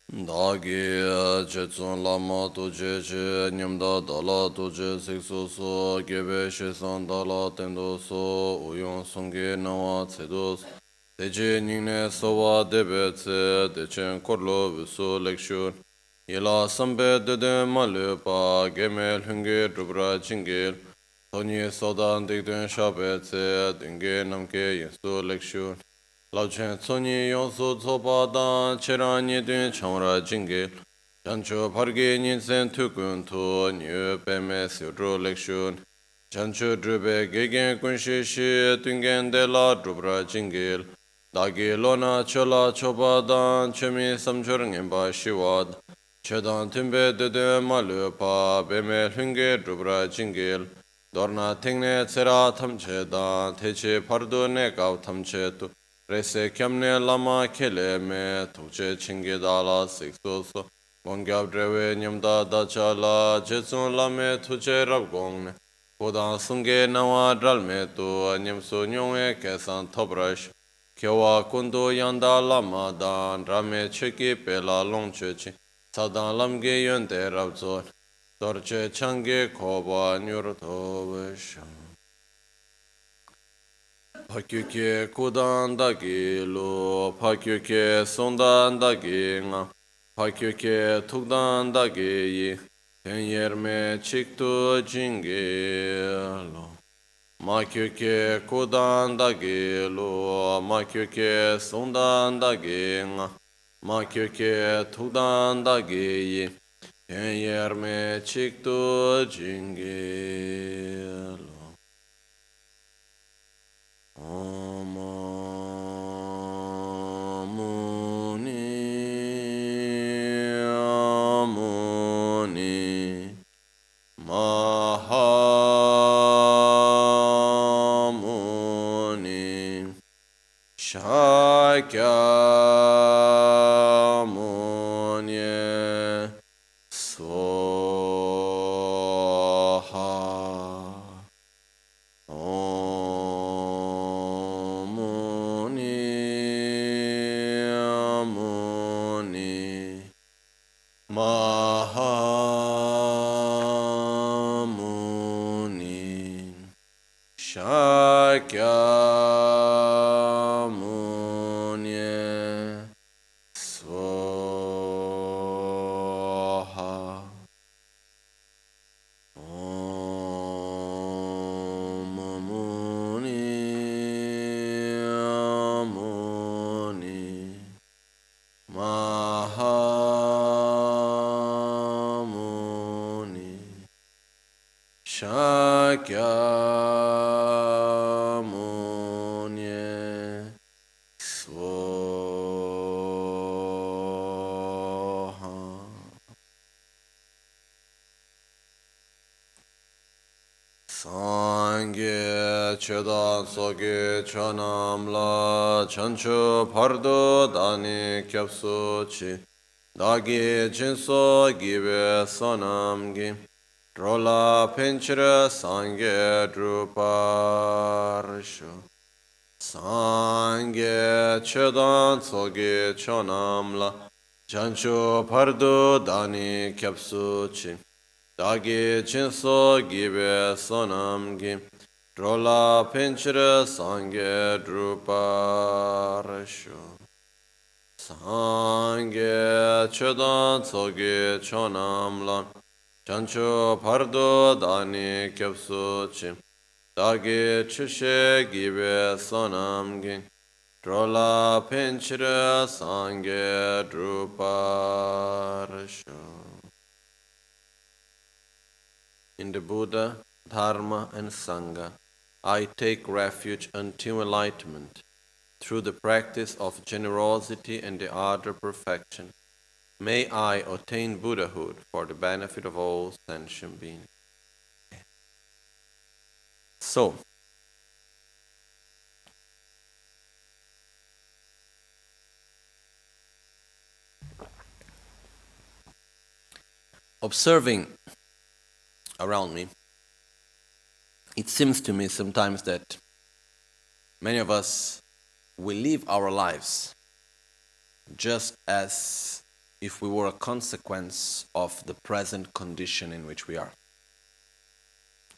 Dagi Jetsun Lama Tuje Che Nyamda Dala Tuje Siksu So Gebe Shesan Dala Tendo So Uyong Songi Nawa Tsedos Teche Nyingne Sowa Debe Tse Techen Korlo Visu Lekshur Yela Sambe Dede Malu Pa Gemel Hungi Drubra Chingil Tony Sodan Dikdun Shabe Tse Dinge Namke Yesu Lekshur Lao Chen Tsoni Yonsu Tsopa Dan Chera Nyedun Chanra Jingil Chancho Pargi Nyinsen Tukun Tu Nyu Peme Siudru Lekshun Chancho Drube Gegen Kunshi Shi Tungen De La Drubra Jingil Dagi Lona Chola Chopa Dan Chemi Samchur Ngenpa Shiwad Chedan Timbe Dede Malu Pa Beme Hunge Drubra Jingil Dorna Tingne Tsera Tamche Dan Teche Pardu Nekav Tamche Tu Rese Kyamne Lama Kele Me Tukche Chingi Dala Siksoso Gongyab Drewe Nyamda Dachala Jetsun Lame Tuche Rabgongne Kodan Sunge Nawa Dralme Tu Nyamsu Nyongwe Kesan Tobrash Kyewa Kundu Yanda Lama Dan Rame Cheki Pela Longchechi Sadan Lamge Yonde Rabzor Dorche Change Koba Nyurtobeshan Pakyuke kudan dagi lo, pakyuke sondan dagi nga, pakyuke tukdan dagi yi, ten yerme chiktu jingi lo. Makyuke kudan dagi lo, makyuke sondan dagi nga, makyuke tukdan dagi yi, ten yerme chiktu jingi lo. Mahamuni Shakyamuni Swaha Mahamuni Shakyamuni Swaha Mahamuni Shakyamuni Swaha. Sangye Chedan Soge Chanam La Chancho Pardo Dani Kyapso Chi Dagi Jinso Gibe Sonam Gi Drola Pinchira Sangye Druparsho Sangye Chedan Soge Chanam La Chancho Pardo Dani Kyapso Chi Dagi Chinso Gibe Sonam Gi Drola Pinchira Sangye Druparasho Sangye Chedan Tsoge Chonam Lan Chancho Pardo Dani Kyapso Chi Dagi Chishe Gibe Sonam Gi Drola Pinchira Sangye Druparasho. In the Buddha, Dharma, and Sangha, I take refuge until enlightenment, through the practice of generosity and the art of perfection. May I attain Buddhahood for the benefit of all sentient beings. So, observing around me, it seems to me sometimes that many of us, we live our lives just as if we were a consequence of the present condition in which we are.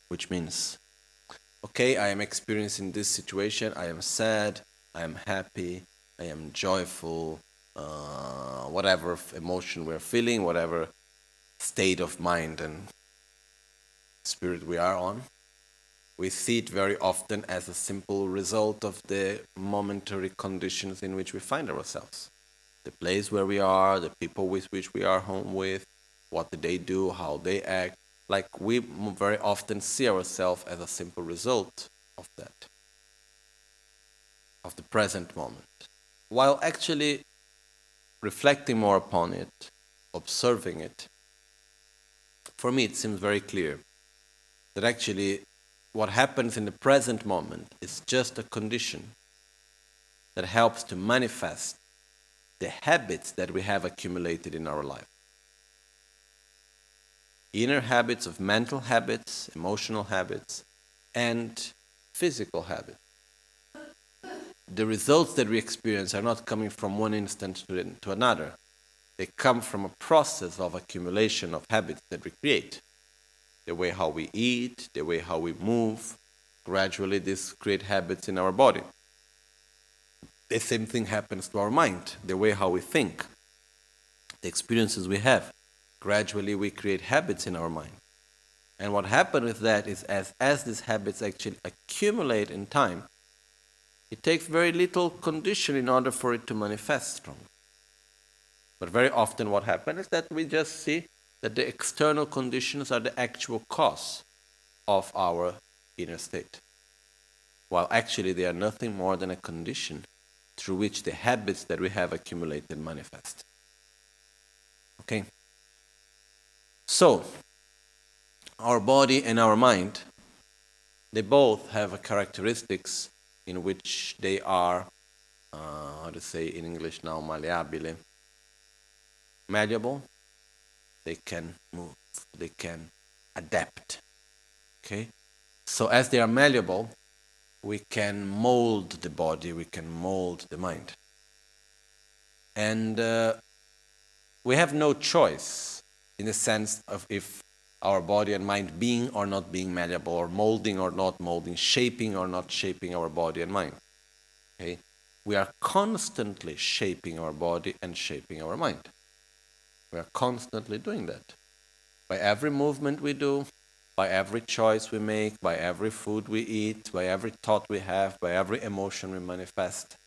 Which means, okay, I am experiencing this situation, I am sad, I am happy, I am joyful, whatever emotion we're feeling, whatever state of mind and spirit we are on, we see it very often as a simple result of the momentary conditions in which we find ourselves. The place where we are, the people with which we are home with, what they do, how they act. Like we very often see ourselves as a simple result of that, of the present moment. While actually reflecting more upon it, observing it, for me it seems very clear that actually what happens in the present moment is just a condition that helps to manifest the habits that we have accumulated in our life. Inner habits of mental habits, emotional habits, and physical habits. The results that we experience are not coming from one instant to another. They come from a process of accumulation of habits that we create. The way how we eat, the way how we move, gradually this create habits in our body. The same thing happens to our mind, the way how we think, the experiences we have. Gradually we create habits in our mind. And what happens with that is as these habits actually accumulate in time, it takes very little condition in order for it to manifest strongly. But very often what happens is that we just see that the external conditions are the actual cause of our inner state, while actually they are nothing more than a condition through which the habits that we have accumulated manifest. Okay? So, our body and our mind, they both have a characteristics in which they are, how to say in English now, malleabile, malleable. They can move, they can adapt. Okay? So as they are malleable, we can mold the body, we can mold the mind. And we have no choice in the sense of if our body and mind being or not being malleable, or molding or not molding, shaping or not shaping our body and mind. Okay? We are constantly shaping our body and shaping our mind. We are constantly doing that. By every movement we do, by every choice we make, by every food we eat, by every thought we have, by every emotion we manifest,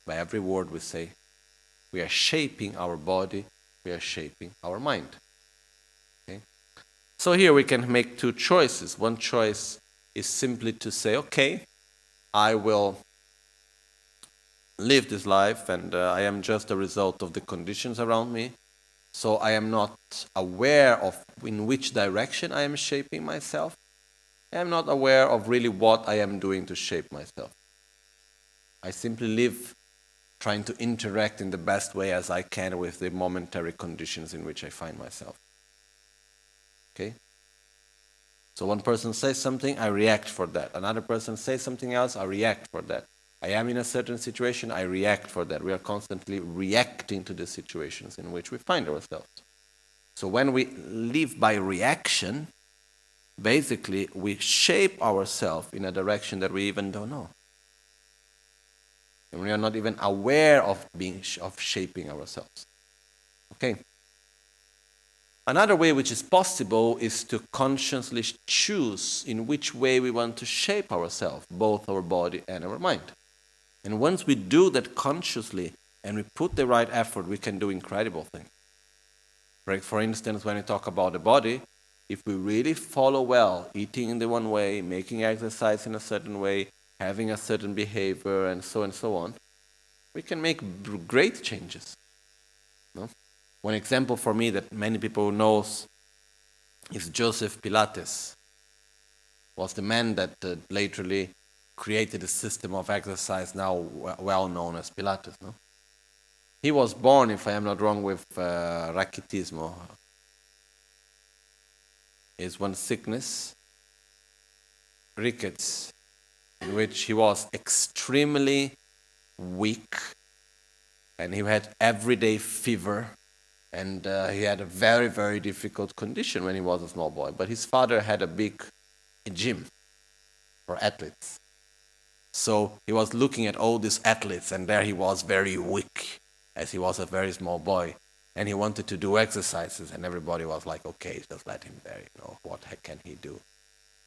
by every word we say, we are shaping our body, we are shaping our mind. Okay? So here we can make two choices. One choice is simply to say, okay, I will live this life and I am just a result of the conditions around me. So I am not aware of in which direction I am shaping myself. I am not aware of really what I am doing to shape myself. I simply live trying to interact in the best way as I can with the momentary conditions in which I find myself. Okay? So one person says something, I react for that. Another person says something else, I react for that. I am in a certain situation, I react for that. We are constantly reacting to the situations in which we find ourselves. So when we live by reaction, basically we shape ourselves in a direction that we even don't know. And we are not even aware of shaping ourselves. Okay? Another way which is possible is to consciously choose in which way we want to shape ourselves, both our body and our mind. And once we do that consciously and we put the right effort, we can do incredible things. For instance, when we talk about the body, if we really follow well, eating in the one way, making exercise in a certain way, having a certain behavior, and so on, we can make great changes. No? One example for me that many people knows is Joseph Pilates. Was the man that literally created a system of exercise now well known as Pilates. No? He was born, if I am not wrong, with rachitismo. Is one sickness, rickets, in which he was extremely weak and he had everyday fever And he had a very, very difficult condition when he was a small boy. But his father had a big gym for athletes. So he was looking at all these athletes, and there he was very weak, as he was a very small boy. And he wanted to do exercises, and everybody was like, okay, just let him there, what heck can he do?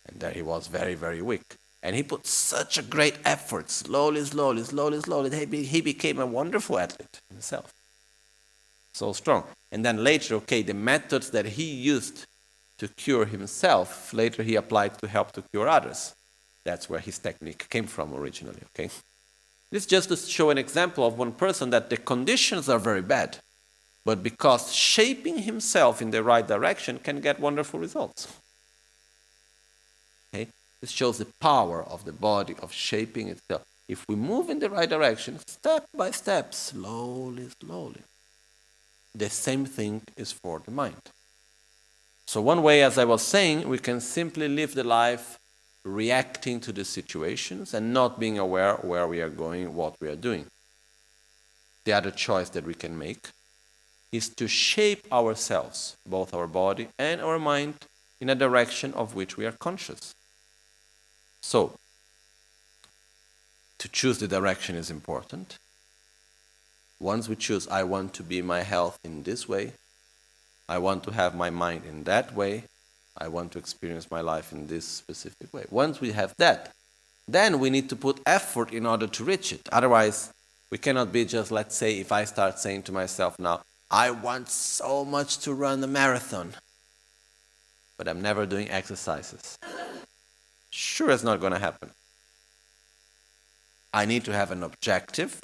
And there he was very, very weak. And he put such a great effort, slowly, he became a wonderful athlete himself. So strong. And then later, the methods that he used to cure himself, later he applied to help to cure others. That's where his technique came from originally, This is just to show an example of one person that the conditions are very bad, but because shaping himself in the right direction can get wonderful results. This shows the power of the body, of shaping itself. If we move in the right direction, step by step, slowly. The same thing is for the mind. So one way, as I was saying, we can simply live the life reacting to the situations and not being aware where we are going, what we are doing. The other choice that we can make is to shape ourselves, both our body and our mind, in a direction of which we are conscious. So, to choose the direction is important. Once we choose, I want to be my health in this way, I want to have my mind in that way, I want to experience my life in this specific way. Once we have that, then we need to put effort in order to reach it. Otherwise, we cannot be just, let's say, if I start saying to myself now, I want so much to run a marathon, but I'm never doing exercises. Sure, it's not going to happen. I need to have an objective.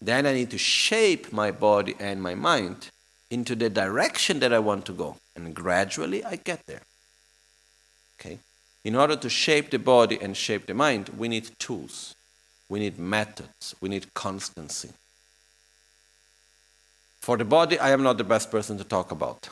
Then I need to shape my body and my mind into the direction that I want to go. And gradually I get there. In order to shape the body and shape the mind, we need tools. We need methods. We need constancy. For the body, I am not the best person to talk about.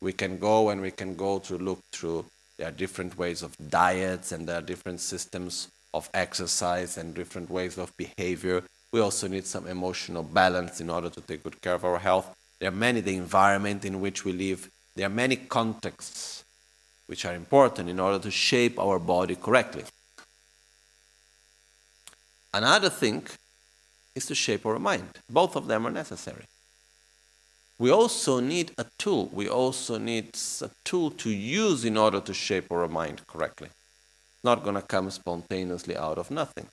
We can go to look through. There are different ways of diets, and there are different systems of exercise and different ways of behavior. We also need some emotional balance in order to take good care of our health. There are many, the environment in which we live. There are many contexts which are important in order to shape our body correctly. Another thing is to shape our mind. Both of them are necessary. We also need a tool. We also need a tool to use in order to shape our mind correctly. It's not going to come spontaneously out of nothing.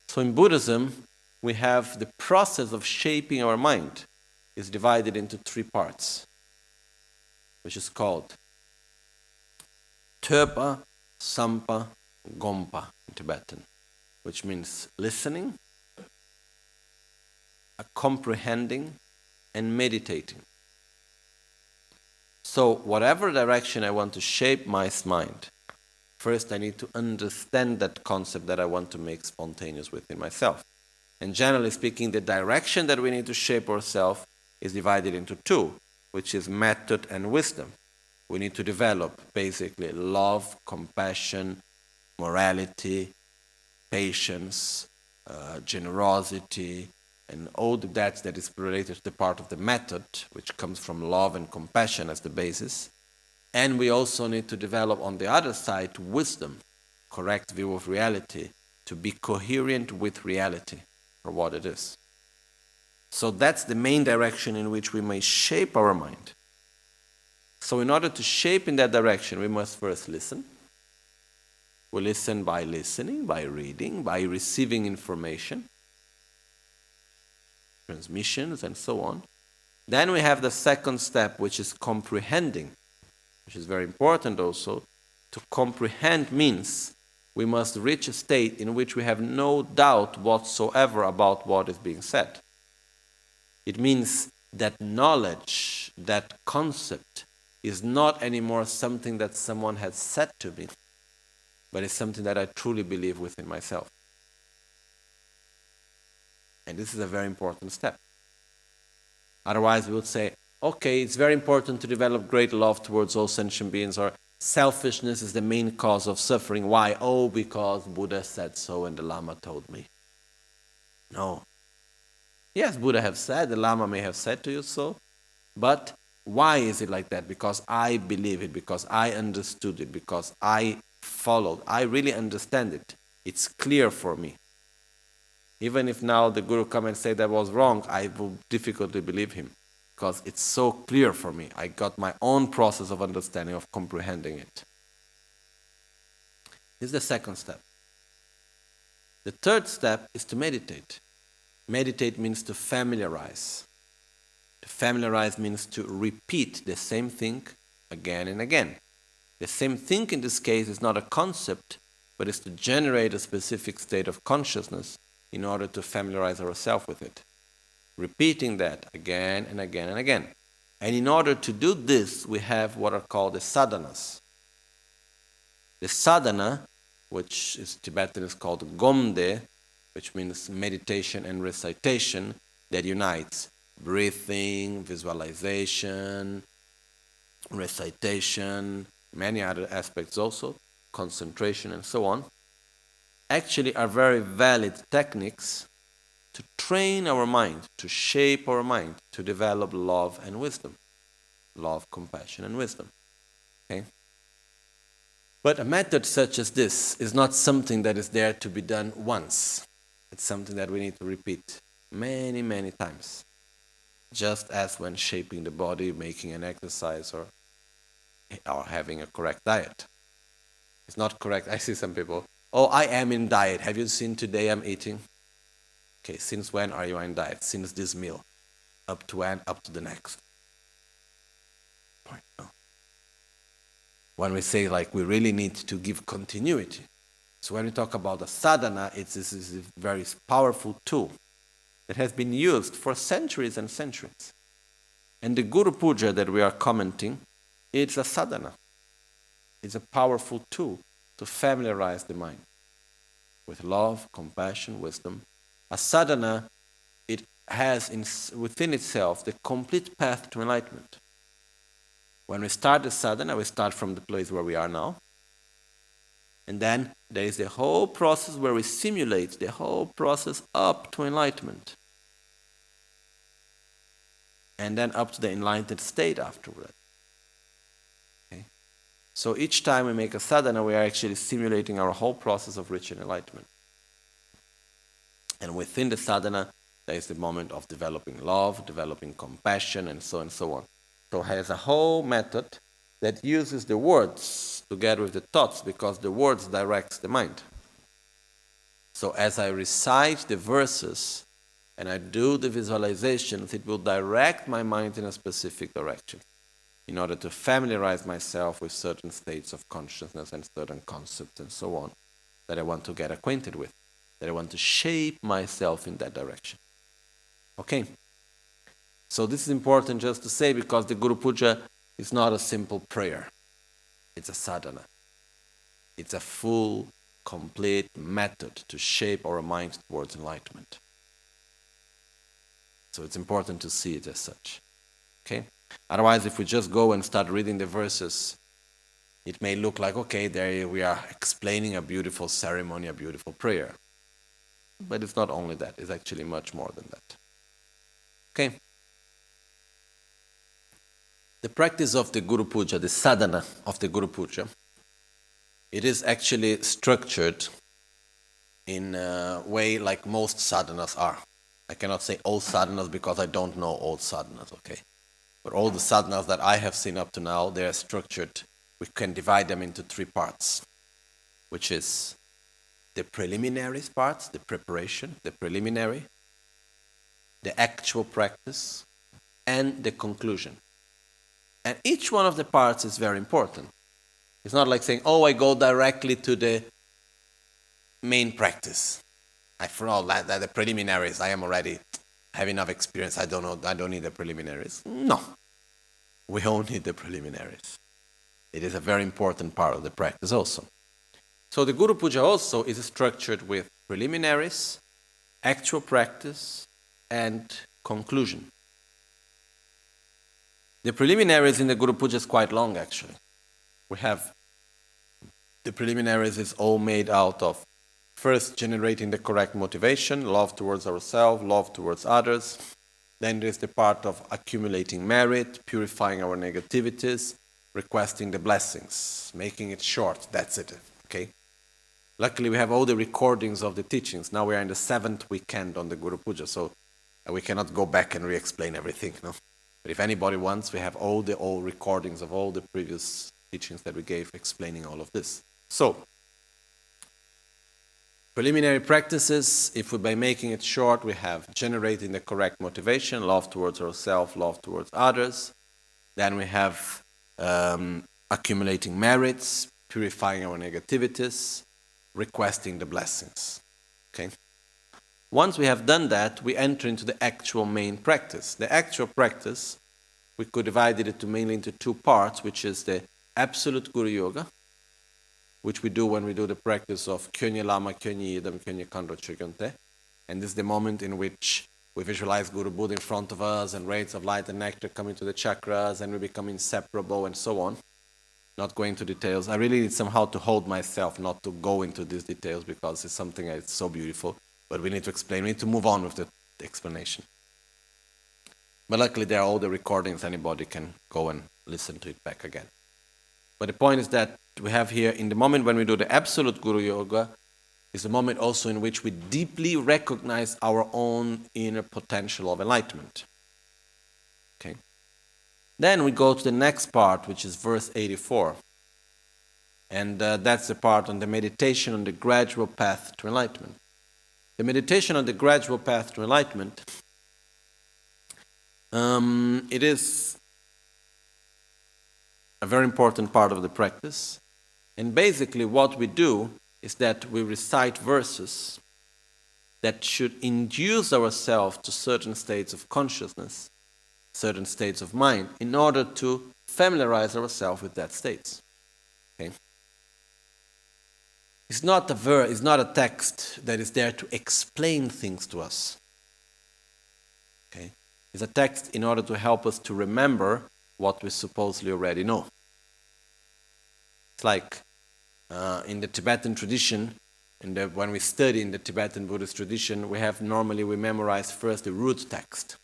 So in Buddhism, we have the process of shaping our mind is divided into 3 parts, which is called Töpa, Sampa, Gompa in Tibetan, which means listening, comprehending, and meditating. So whatever direction I want to shape my mind, first I need to understand that concept that I want to make spontaneous within myself. And generally speaking, the direction that we need to shape ourselves is divided into 2, which is method and wisdom. We need to develop basically love, compassion, morality, patience, generosity, and all that is related to the part of the method, which comes from love and compassion as the basis. And we also need to develop on the other side wisdom, correct view of reality, to be coherent with reality for what it is. So that's the main direction in which we may shape our mind. So in order to shape in that direction, we must first listen. We listen by listening, by reading, by receiving information, transmissions, and so on. Then we have the second step, which is comprehending, which is very important also. To comprehend means we must reach a state in which we have no doubt whatsoever about what is being said. It means that knowledge, that concept, is not anymore something that someone has said to me, but it's something that I truly believe within myself. And this is a very important step. Otherwise, we would say, okay, it's very important to develop great love towards all sentient beings, or selfishness is the main cause of suffering. Why? Oh, because Buddha said so and the Lama told me. No. Yes, Buddha have said, the Lama may have said to you so, but why is it like that? Because I believe it, because I understood it, because I followed. I really understand it. It's clear for me. Even if now the Guru come and say that was wrong, I will difficultly believe him, because it's so clear for me. I got my own process of understanding, of comprehending it. This is the second step. The third step is to meditate. Meditate means to familiarize. To familiarize means to repeat the same thing again and again. The same thing in this case is not a concept, but is to generate a specific state of consciousness in order to familiarize ourselves with it. Repeating that again and again and again. And in order to do this, we have what are called the sadhanas. The sadhana, which is Tibetan is called gomde, which means meditation and recitation, that unites breathing, visualization, recitation, many other aspects also, concentration and so on, actually are very valid techniques to train our mind, to shape our mind, to develop love and wisdom. Love, compassion, and wisdom. Okay? But a method such as this is not something that is there to be done once. It's something that we need to repeat many, many times. Just as when shaping the body, making an exercise, or having a correct diet. It's not correct. I see some people, oh, I am in diet. Have you seen today I'm eating? Okay, since when are you in diet? Since this meal. Up to when? Up to the next. Point. No. When we say like we really need to give continuity. So when we talk about a sadhana, this is a very powerful tool that has been used for centuries and centuries. And the Guru Puja that we are commenting, it's a sadhana. It's a powerful tool to familiarize the mind with love, compassion, wisdom. A sadhana, it has within itself the complete path to enlightenment. When we start the sadhana, we start from the place where we are now. And then there is the whole process where we simulate the whole process up to enlightenment. And then up to the enlightened state afterward. Okay? So each time we make a sadhana, we are actually simulating our whole process of reaching enlightenment. And within the sadhana, there is the moment of developing love, developing compassion, and so on. So it has a whole method that uses the words together with the thoughts, because the words directs the mind. So as I recite the verses and I do the visualizations, it will direct my mind in a specific direction in order to familiarize myself with certain states of consciousness and certain concepts and so on that I want to get acquainted with, that I want to shape myself in that direction. Okay? So this is important just to say, because the Guru Puja is not a simple prayer. It's a sadhana. It's a full, complete method to shape our mind towards enlightenment. So it's important to see it as such. Okay? Otherwise, if we just go and start reading the verses, it may look like, okay, there we are explaining a beautiful ceremony, a beautiful prayer. But it's not only that. It's actually much more than that. Okay? The practice of the Guru Puja, the sadhana of the Guru Puja, it is actually structured in a way like most sadhanas are. I cannot say all sadhanas because I don't know all sadhanas, okay? But all the sadhanas that I have seen up to now, they are structured. We can divide them into three parts, which is the preliminaries parts, the preparation, the preliminary, the actual practice, and the conclusion. And each one of the parts is very important. It's not like saying, oh, I go directly to the main practice. For all that, the preliminaries, I have enough experience, I don't need the preliminaries. No. We all need the preliminaries. It is a very important part of the practice also. So the Guru Puja also is structured with preliminaries, actual practice, and conclusion. The preliminaries in the Guru Puja is quite long, actually. The preliminaries is all made out of First, generating the correct motivation, love towards ourselves, love towards others. Then there is the part of accumulating merit, purifying our negativities, requesting the blessings, making it short. That's it. Okay. Luckily, we have all the recordings of the teachings. Now we are in the 7th weekend on the Guru Puja, so we cannot go back and re-explain everything. No? But if anybody wants, we have all the old recordings of all the previous teachings that we gave explaining all of this. So, preliminary practices, if we, by making it short, we have generating the correct motivation, love towards ourselves, love towards others. Then we have accumulating merits, purifying our negativities, requesting the blessings. Okay. Once we have done that, we enter into the actual main practice. The actual practice, we could divide it mainly into 2 parts, which is the absolute Guru Yoga, which we do when we do the practice of Kyonye Lama, Kyonye Yidam, Kyonye Kandro Chogyonte. And this is the moment in which we visualize Guru Buddha in front of us and rays of light and nectar coming to the chakras and we become inseparable and so on. Not going into details. I really need somehow to hold myself not to go into these details because it's something that's so beautiful. But we need to explain. We need to move on with the explanation. But luckily there are all the recordings. Anybody can go and listen to it back again. But the point is that we have here, in the moment when we do the absolute Guru Yoga, is a moment also in which we deeply recognize our own inner potential of enlightenment. Okay. Then we go to the next part, which is verse 84. And that's the part on the meditation on the gradual path to enlightenment. The meditation on the gradual path to enlightenment, it is a very important part of the practice. And basically what we do is that we recite verses that should induce ourselves to certain states of consciousness, certain states of mind, in order to familiarize ourselves with that states. Okay? It's not a verse, it's not a text that is there to explain things to us. Okay? It's a text in order to help us to remember what we supposedly already know. It's like in the Tibetan tradition, when we study in the Tibetan Buddhist tradition, we memorize first the root text.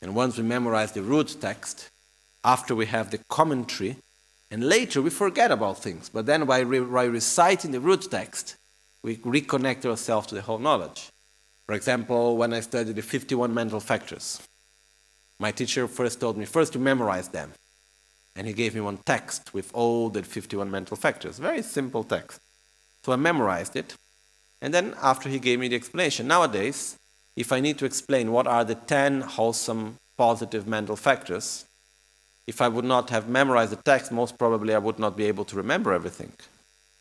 And once we memorize the root text, after we have the commentary, and later we forget about things. But then by reciting the root text, we reconnect ourselves to the whole knowledge. For example, when I studied the 51 mental factors, my teacher first told me, first to memorize them. And he gave me one text with all the 51 mental factors. Very simple text. So I memorized it. And then after he gave me the explanation, nowadays, if I need to explain what are the 10 wholesome, positive mental factors, if I would not have memorized the text, most probably I would not be able to remember everything.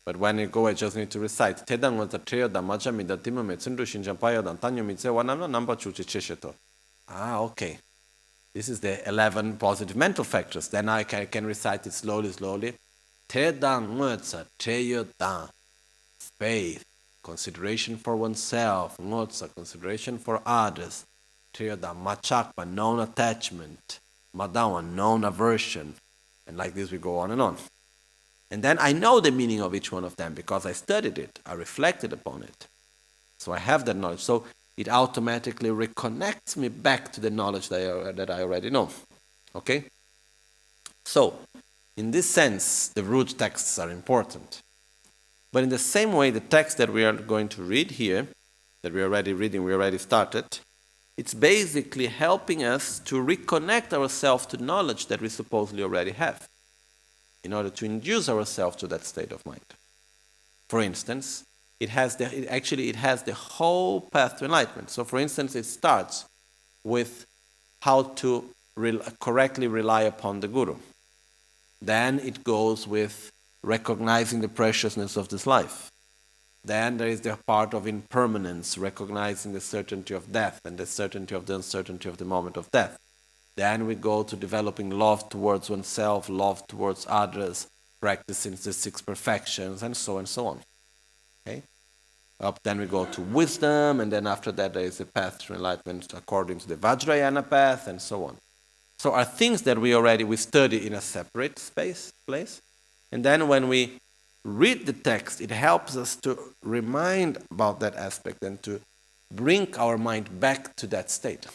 But when you go, I just need to recite. Okay. This is the 11 positive mental factors. Then I can recite it slowly. Faith, consideration for oneself, consideration for others, machakpa, non-attachment, madawa, non-aversion, and like this we go on and on. And then I know the meaning of each one of them because I studied it, I reflected upon it. So I have that knowledge. So it automatically reconnects me back to the knowledge that I already know. Okay? So, in this sense, the root texts are important. But in the same way, the text that we are going to read here, that we are already reading, we already started, it's basically helping us to reconnect ourselves to knowledge that we supposedly already have, in order to induce ourselves to that state of mind. For instance, it has the whole path to enlightenment. So, for instance, it starts with how to correctly rely upon the Guru. Then it goes with recognizing the preciousness of this life. Then there is the part of impermanence, recognizing the certainty of death and the certainty of the uncertainty of the moment of death. Then we go to developing love towards oneself, love towards others, practicing the 6 perfections, and so on. Okay? Then we go to wisdom, and then after that there is a path to enlightenment according to the Vajrayana path, and so on. So are things that we study in a separate place. And then when we read the text, it helps us to remind about that aspect and to bring our mind back to that state.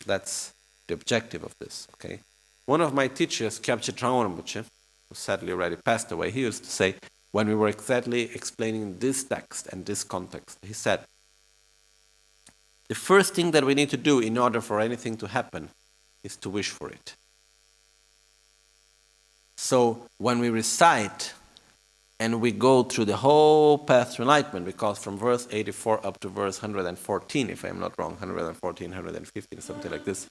That's the objective of this, okay? One of my teachers, Kyabche Trangwa Rinpoche, who sadly already passed away, he used to say, when we were exactly explaining this text and this context, he said, the first thing that we need to do in order for anything to happen is to wish for it. So when we recite and we go through the whole path to enlightenment, because from verse 84 up to verse 114, if I'm not wrong, 114, 115, something like this,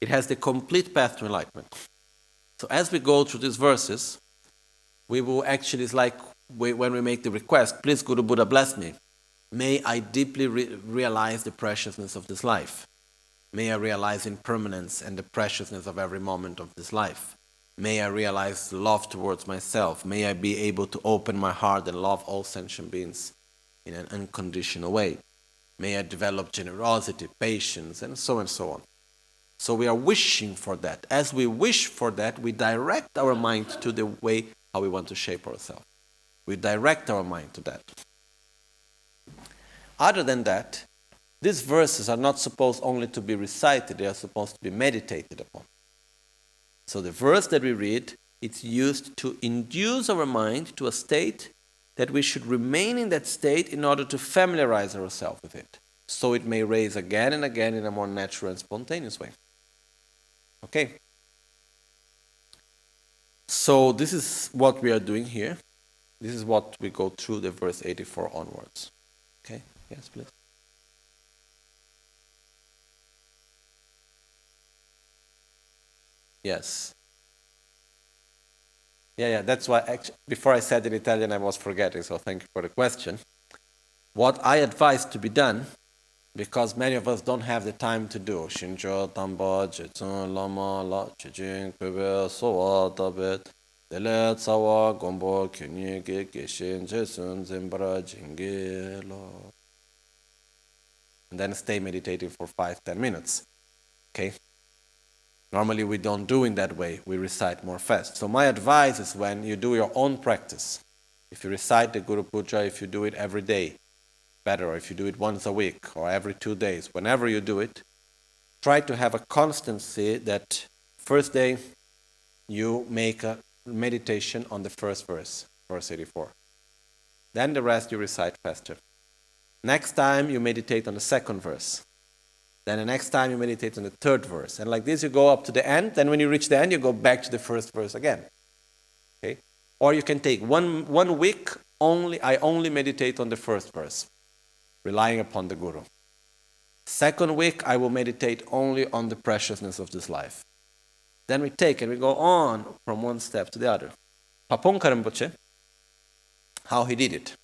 it has the complete path to enlightenment. So as we go through these verses, we will actually, it's like when we make the request, please Guru Buddha bless me. May I deeply realize the preciousness of this life. May I realize impermanence and the preciousness of every moment of this life. May I realize love towards myself. May I be able to open my heart and love all sentient beings in an unconditional way. May I develop generosity, patience, and so on. So we are wishing for that. As we wish for that, we direct our mind to the way how we want to shape ourselves. We direct our mind to that. Other than that, these verses are not supposed only to be recited, they are supposed to be meditated upon. So the verse that we read, it's used to induce our mind to a state that we should remain in that state in order to familiarize ourselves with it, so it may raise again and again in a more natural and spontaneous way. Okay? So this is what we are doing here. This is what we go through the verse 84 onwards. Okay? Yes, please. Yes. Yeah, that's why actually, before I said in Italian I was forgetting, so thank you for the question. What I advise to be done, because many of us don't have the time to do, Shinjo, Tamba, Jetsun, Lama, La, Chijin, Kwebe, Sowa, Tabet, Dele, Tsawa, Gombo, Kyunyi, Geshin, Jetsun, Zimbra, Jingi, Lo. And then stay meditating for 5-10 minutes. Okay? Normally we don't do in that way, we recite more fast. So my advice is when you do your own practice, if you recite the Guru Puja, if you do it every day, better, or if you do it once a week or every 2 days, whenever you do it, try to have a constancy that first day you make a meditation on the first verse, verse 84. Then the rest you recite faster. Next time you meditate on the second verse. Then the next time you meditate on the third verse. And like this you go up to the end, then when you reach the end you go back to the first verse again. Okay? Or you can take one week, I only meditate on the first verse, relying upon the Guru. Second week I will meditate only on the preciousness of this life. Then we take and we go on from one step to the other. Paponka Rinpoche, how he did it.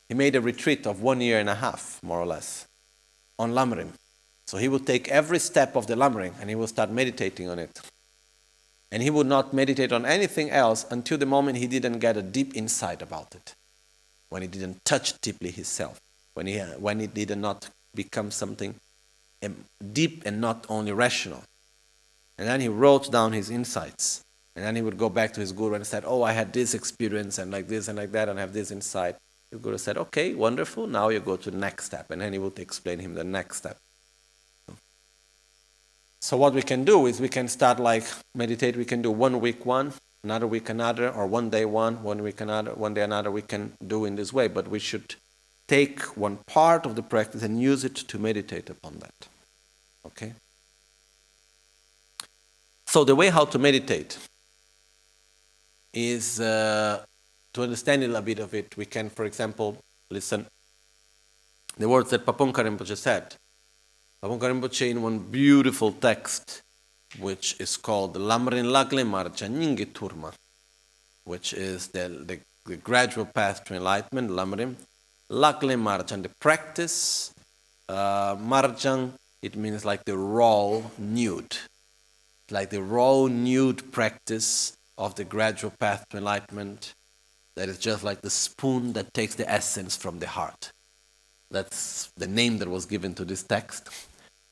He made a retreat of 1.5 years, more or less, on Lamrim. So he would take every step of the Lamrim and he would start meditating on it. And he would not meditate on anything else until the moment he didn't get a deep insight about it. When he didn't touch deeply himself. When it did not become something deep and not only rational. And then he wrote down his insights. And then he would go back to his Guru and said, I had this experience and like this and like that and have this insight. The Guru said, okay, wonderful, now you go to the next step. And then he would explain him the next step. So what we can do is we can start like meditate, we can do 1 week one, another week another, or 1 day one, 1 week another, 1 day another, we can do in this way. But we should take one part of the practice and use it to meditate upon that. Okay? So the way how to meditate is, to understand a little bit of it, we can, for example, listen the words that Paponka Rinpoche said. Paponka Rinpoche in one beautiful text, which is called Lamrin Lagle Marcha Nyingi Turma, which is the gradual path to enlightenment, Lamrim. Lagle Marjan, the practice, Marjan, it means like the raw nude. Like the raw nude practice of the gradual path to enlightenment, that is just like the spoon that takes the essence from the heart. That's the name that was given to this text.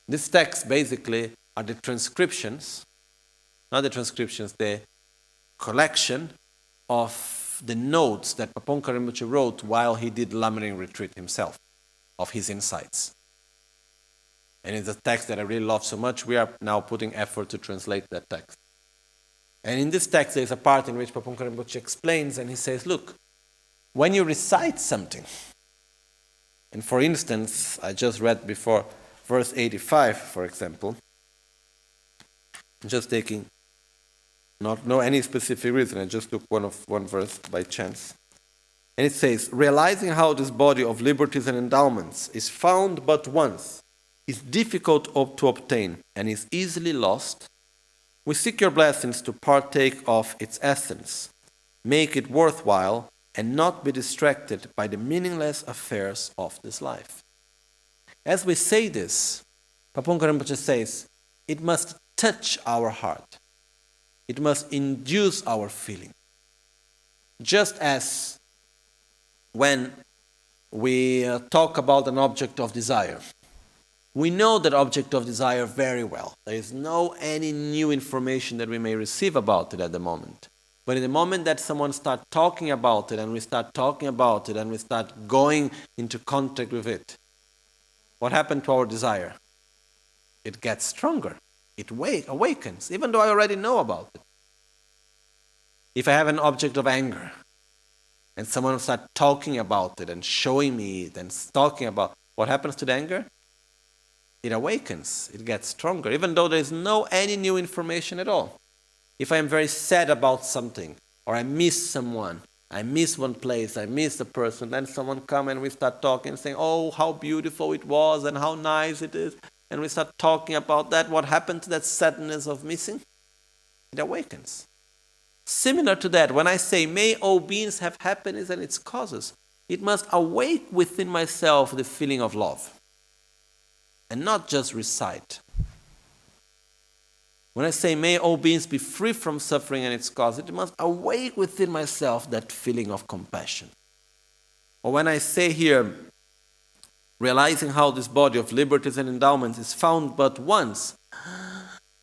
This text basically are the transcriptions, not the transcriptions, the collection of the notes that Paponka Rinpoche wrote while he did Lamrim retreat himself, of his insights. And it's a text that I really love so much, we are now putting effort to translate that text. And in this text, there's a part in which Paponka Rinpoche explains, and he says, look, when you recite something, and for instance, I just read before verse 85, for example, just taking, not know any specific reason, I just took one verse by chance. And it says, realizing how this body of liberties and endowments is found but once, is difficult to obtain, and is easily lost, we seek your blessings to partake of its essence, make it worthwhile, and not be distracted by the meaningless affairs of this life. As we say this, Paponka Rinpoche says, it must touch our heart. It must induce our feeling. Just as when we talk about an object of desire, we know that object of desire very well. There is no any new information that we may receive about it at the moment. But in the moment that someone starts talking about it, and we start talking about it, and we start going into contact with it, what happened to our desire? It gets stronger. It awakens, even though I already know about it. If I have an object of anger, and someone starts talking about it, and showing me it, and talking about, what happens to the anger? It awakens, it gets stronger, even though there is no any new information at all. If I am very sad about something, or I miss someone, I miss one place, I miss a person, then someone comes and we start talking, saying, oh, how beautiful it was and how nice it is. And we start talking about that. What happened to that sadness of missing? It awakens. Similar to that, when I say, may all beings have happiness and its causes, it must awake within myself the feeling of love. And not just recite. When I say, may all beings be free from suffering and its cause, it must awake within myself that feeling of compassion. Or when I say here, realizing how this body of liberties and endowments is found but once,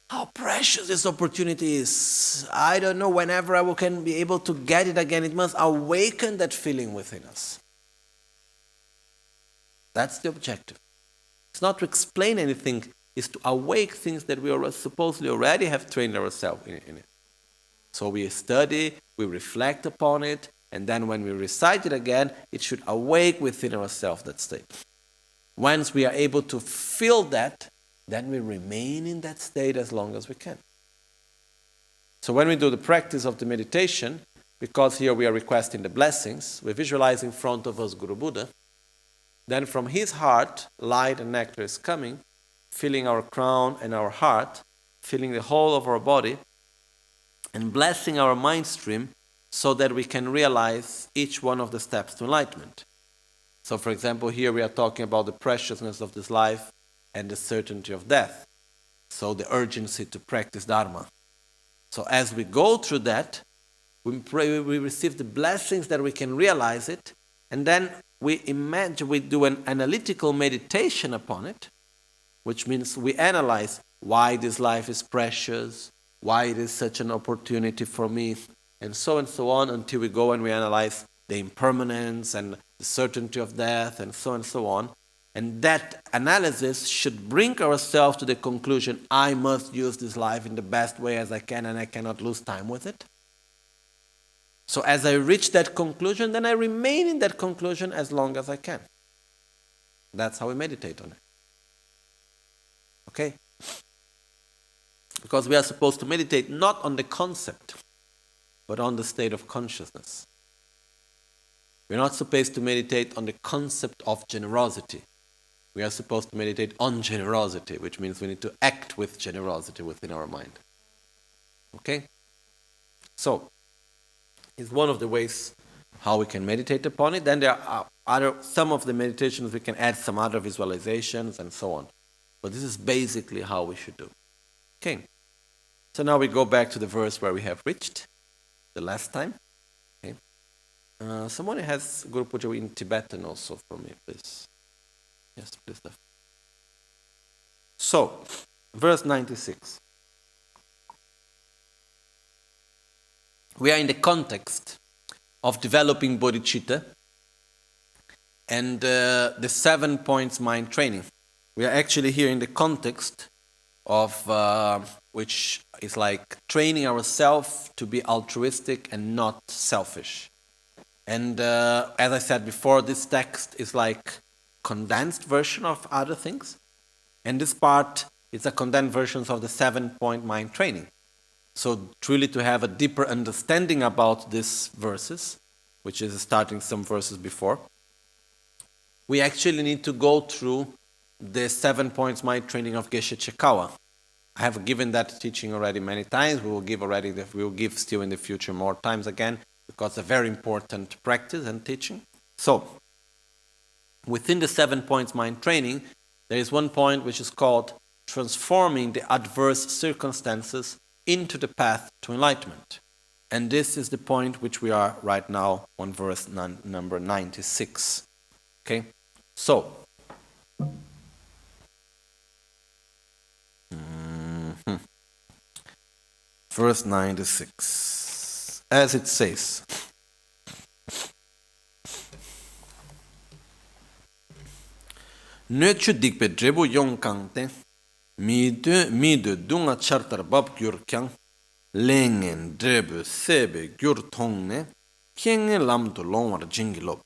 how precious this opportunity is. I don't know, whenever I can be able to get it again, it must awaken that feeling within us. That's the objective. It's not to explain anything, it's to awake things that we supposedly already have trained ourselves in it. So we study, we reflect upon it, and then when we recite it again, it should awake within ourselves that state. Once we are able to feel that, then we remain in that state as long as we can. So when we do the practice of the meditation, because here we are requesting the blessings, we visualize in front of us Guru Buddha, then from his heart, light and nectar is coming, filling our crown and our heart, filling the whole of our body, and blessing our mind stream so that we can realize each one of the steps to enlightenment. So for example, here we are talking about the preciousness of this life and the certainty of death. So the urgency to practice Dharma. So as we go through that, we pray, we receive the blessings that we can realize it, and then we do an analytical meditation upon it, which means we analyze why this life is precious, why it is such an opportunity for me, and so on, until we go and we analyze the impermanence and the certainty of death, and so on. And that analysis should bring ourselves to the conclusion, I must use this life in the best way as I can, and I cannot lose time with it. So as I reach that conclusion, then I remain in that conclusion as long as I can. That's how we meditate on it. Okay? Because we are supposed to meditate not on the concept, but on the state of consciousness. We're not supposed to meditate on the concept of generosity. We are supposed to meditate on generosity, which means we need to act with generosity within our mind. Okay? So, it's one of the ways how we can meditate upon it. Then there are some of the meditations we can add some other visualizations and so on. But this is basically how we should do. Okay. So now we go back to the verse where we have reached the last time. Okay. Someone has Guru Puja in Tibetan also for me, please. Yes, please. So, verse 96. we are in the context of developing bodhicitta and the 7 points mind training. We are actually here in the context of which is like training ourselves to be altruistic and not selfish. And as I said before, this text is like condensed version of other things. And this part is a condensed version of the 7 point mind training. So truly to have a deeper understanding about these verses, which is starting some verses before, we actually need to go through the 7 points mind training of Geshe Chekawa. I have given that teaching already many times. We will give still in the future more times again, because it's a very important practice and teaching. So, within the 7 points mind training, there is one point which is called transforming the adverse circumstances into the path to enlightenment. And this is the point which we are right now on verse number 96. Okay? So, verse 96, as it says, Nöchu dikpe drebu yong kangte, mi de dunga chartar bab gyur kyang, lengen drebu sebe gyur tongne, kyenge lam to longwar jingilob.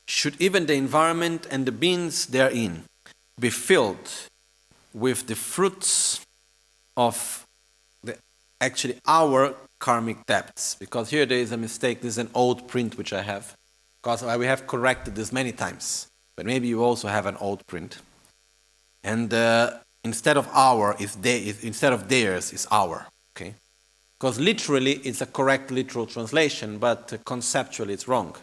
Should even the environment and the beings therein be filled with the fruits of our karmic debts, because here there is a mistake. This is an old print which I have, because we have corrected this many times, but maybe you also have an old print. And instead of instead of theirs is our, okay? Because literally it's a correct literal translation, but conceptually it's wrong.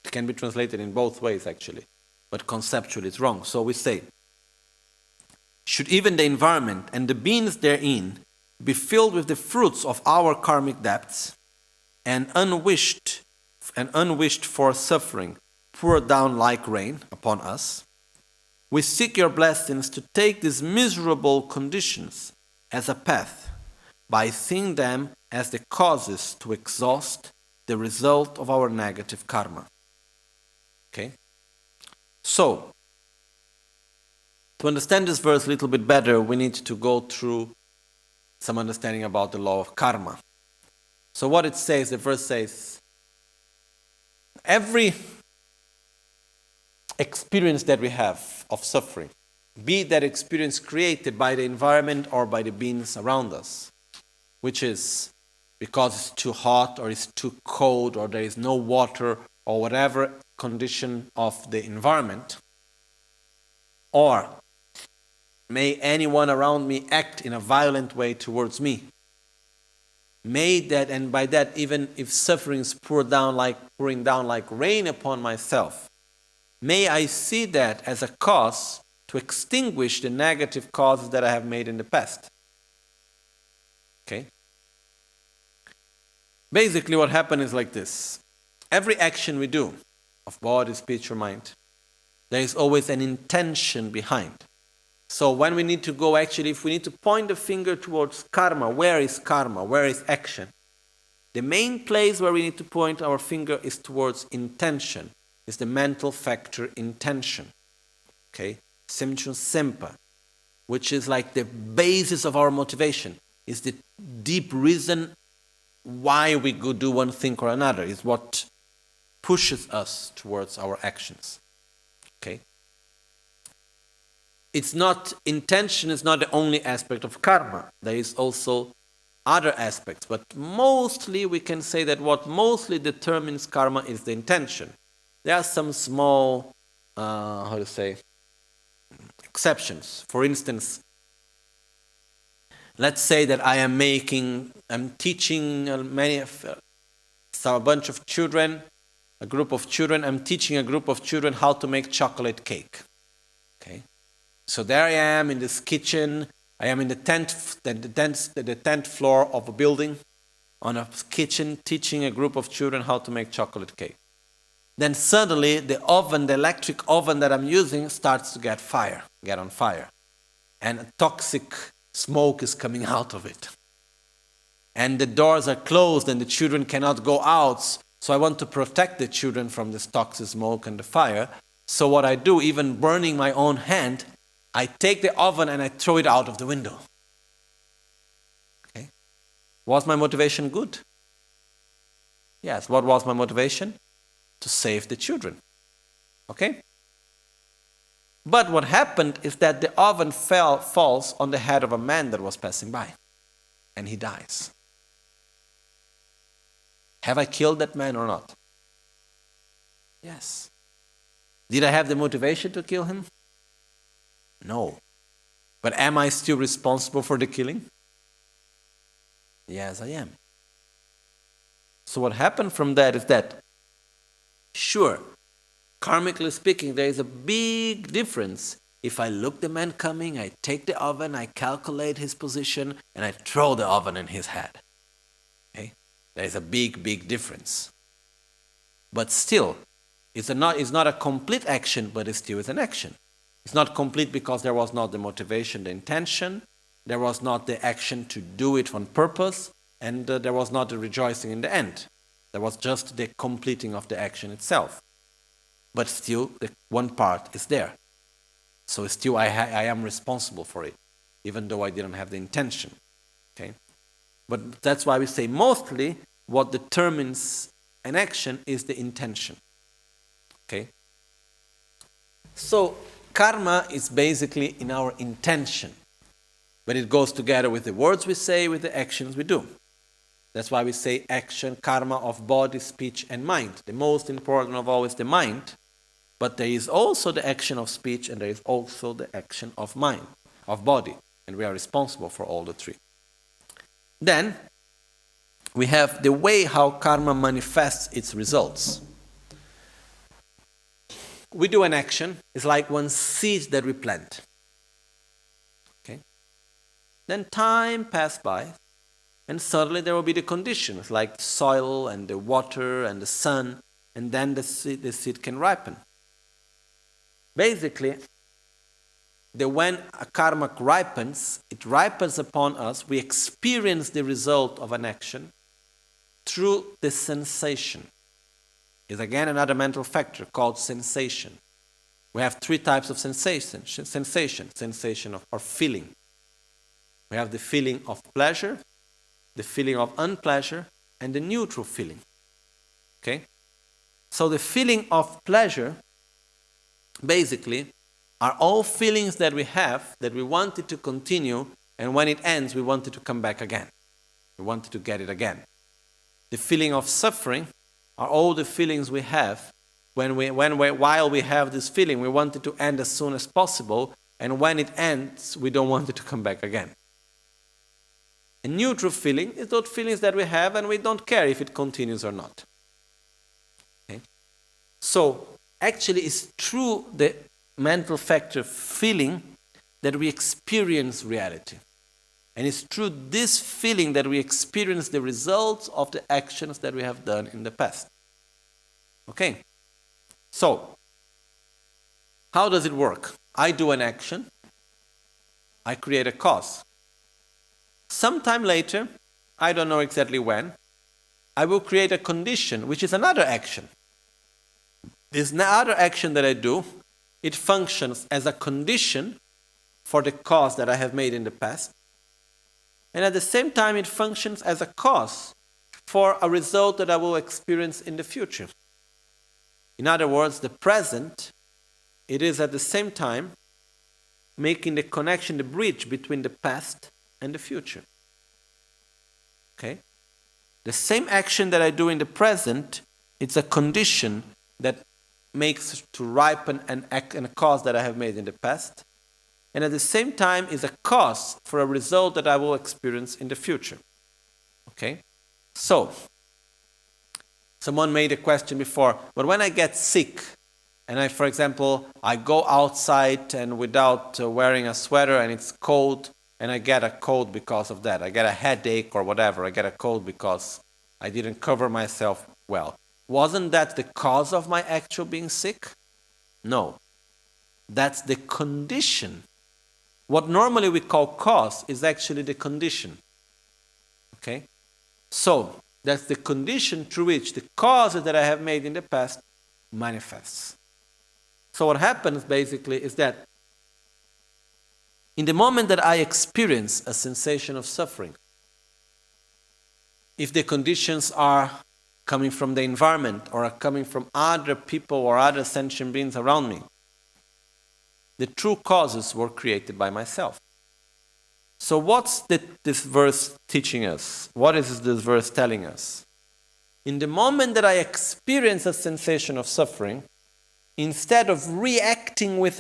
It can be translated in both ways actually, but conceptually it's wrong. So we say, should even the environment and the beings therein be filled with the fruits of our karmic debts, and unwished for suffering pour down like rain upon us, we seek your blessings to take these miserable conditions as a path, by seeing them as the causes to exhaust the result of our negative karma. Okay? So, to understand this verse a little bit better, we need to go through some understanding about the law of karma. So what it says, the verse says, every experience that we have of suffering, be that experience created by the environment or by the beings around us, which is because it's too hot or it's too cold or there is no water or whatever condition of the environment, or may anyone around me act in a violent way towards me. May that, and by that, even if sufferings pouring down like rain upon myself, may I see that as a cause to extinguish the negative causes that I have made in the past. Okay? Basically what happened is like this. Every action we do, of body, speech, or mind, there is always an intention behind. So when we need to go, actually, if we need to point the finger towards karma, where is action? The main place where we need to point our finger is towards intention. It's the mental factor intention. Okay? Simchun Sempa, which is like the basis of our motivation. Is the deep reason why we go do one thing or another. Is what pushes us towards our actions. Okay? Intention is not the only aspect of karma. There is also other aspects, but mostly we can say that what mostly determines karma is the intention. There are some small, exceptions. For instance, let's say that I'm teaching a group of children, I'm teaching a group of children how to make chocolate cake. Okay? So there I am in this kitchen. I am in the 10th floor of a building, on a kitchen, teaching a group of children how to make chocolate cake. Then suddenly the electric oven that I'm using starts to get on fire. And a toxic smoke is coming out of it. and the doors are closed and the children cannot go out, so I want to protect the children from this toxic smoke and the fire. So what I do, even burning my own hand, I take the oven and I throw it out of the window. Okay? Was my motivation good? Yes. What was my motivation? To save the children. Okay? But what happened is that the oven falls on the head of a man that was passing by, and he dies. Have I killed that man or not? Yes. Did I have the motivation to kill him? No. But am I still responsible for the killing? Yes, I am. So what happened from that is that, sure, karmically speaking, there is a big difference. If I look the man coming, I take the oven, I calculate his position, and I throw the oven in his head. Okay? There is a big, big difference. But still, it's not a complete action, but it still is an action. It's not complete because there was not the motivation, the intention, there was not the action to do it on purpose, and there was not the rejoicing in the end. There was just the completing of the action itself. But still, the one part is there. So still I am responsible for it, even though I didn't have the intention. Okay? But that's why we say mostly what determines an action is the intention. Okay? So karma is basically in our intention. But it goes together with the words we say, with the actions we do. That's why we say action, karma of body, speech, and mind. The most important of all is the mind. But there is also the action of speech, and there is also the action of mind, of body. And we are responsible for all the three. Then, we have the way how karma manifests its results. We do an action. It's like one seed that we plant. Okay? Then time passes by, and suddenly there will be the conditions, like soil and the water and the sun, and then the seed can ripen. Basically, when a karma ripens, it ripens upon us. We experience the result of an action through the sensation. It's again another mental factor called sensation. We have three types of sensation or feeling. We have the feeling of pleasure, the feeling of unpleasure, and the neutral feeling. Okay? So the feeling of pleasure basically are all feelings that we have that we wanted to continue, and when it ends, we wanted to come back again. We wanted to get it again. The feeling of suffering are all the feelings we have while we have this feeling, we want it to end as soon as possible, and when it ends, we don't want it to come back again. A neutral feeling is those feelings that we have and we don't care if it continues or not. Okay? So, actually it's through the mental factor feeling that we experience reality. And it's through this feeling that we experience the results of the actions that we have done in the past. Okay? So, how does it work? I do an action. I create a cause. Sometime later, I don't know exactly when, I will create a condition, which is another action. This other action that I do, it functions as a condition for the cause that I have made in the past. And at the same time, it functions as a cause for a result that I will experience in the future. In other words, the present, it is at the same time making the connection, the bridge between the past and the future. Okay? The same action that I do in the present, it's a condition that makes to ripen an act and a cause that I have made in the past. And at the same time is a cause for a result that I will experience in the future. Okay? So, someone made a question before, but when I get sick, and for example, I go outside and without wearing a sweater and it's cold, and I get a cold because of that. I get a headache or whatever. I get a cold because I didn't cover myself well. Wasn't that the cause of my actual being sick? No. That's the condition. What normally we call cause is actually the condition. Okay? So, that's the condition through which the causes that I have made in the past manifests. So what happens basically is that in the moment that I experience a sensation of suffering, if the conditions are coming from the environment or are coming from other people or other sentient beings around me, the true causes were created by myself. So what's this verse teaching us? What is this verse telling us? In the moment that I experience a sensation of suffering, instead of reacting with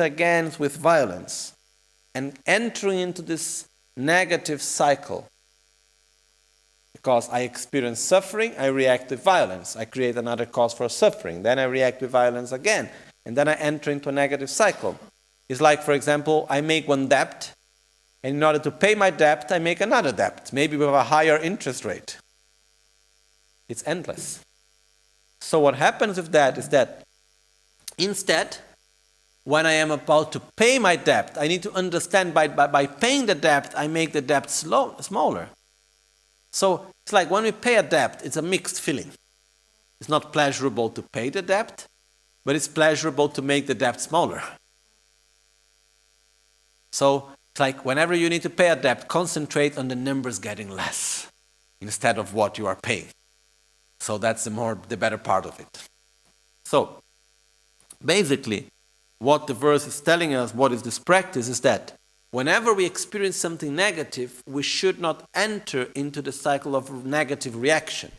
violence and entering into this negative cycle, because I experience suffering, I react with violence. I create another cause for suffering. Then I react with violence again. And then I enter into a negative cycle. It's like, for example, I make one debt, and in order to pay my debt, I make another debt, maybe with a higher interest rate. It's endless. So what happens with that is that instead, when I am about to pay my debt, I need to understand by paying the debt, I make the debt smaller. So it's like when we pay a debt, it's a mixed feeling. It's not pleasurable to pay the debt, but it's pleasurable to make the debt smaller. So it's like whenever you need to pay a debt, concentrate on the numbers getting less instead of what you are paying. So that's the better part of it. So basically, what the verse is telling us, what is this practice, is that whenever we experience something negative, we should not enter into the cycle of negative reaction.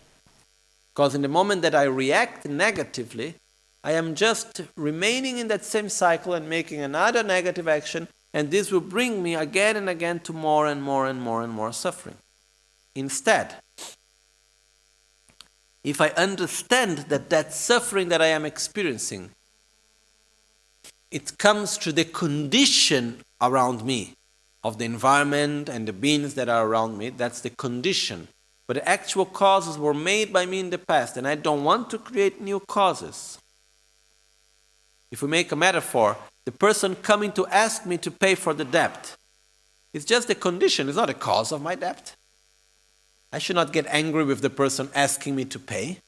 Because in the moment that I react negatively, I am just remaining in that same cycle and making another negative action, and this will bring me again and again to more and more and more and more suffering. Instead, if I understand that suffering that I am experiencing, it comes through the condition around me, of the environment and the beings that are around me, that's the condition. But the actual causes were made by me in the past, and I don't want to create new causes. If we make a metaphor, the person coming to ask me to pay for the debt is just the condition, it's not a cause of my debt. I should not get angry with the person asking me to pay.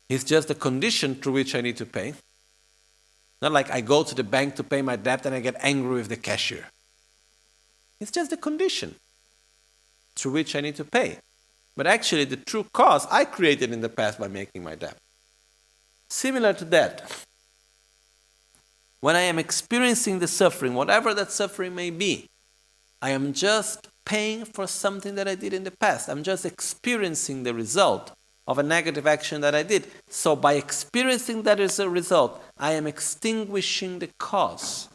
It's just the condition through which I need to pay. Not like I go to the bank to pay my debt and I get angry with the cashier. It's just the condition through which I need to pay. But actually the true cause I created in the past by making my debt. Similar to that, when I am experiencing the suffering, whatever that suffering may be, I am just paying for something that I did in the past. I'm just experiencing the result of a negative action that I did. So by experiencing that as a result, I am extinguishing the cause.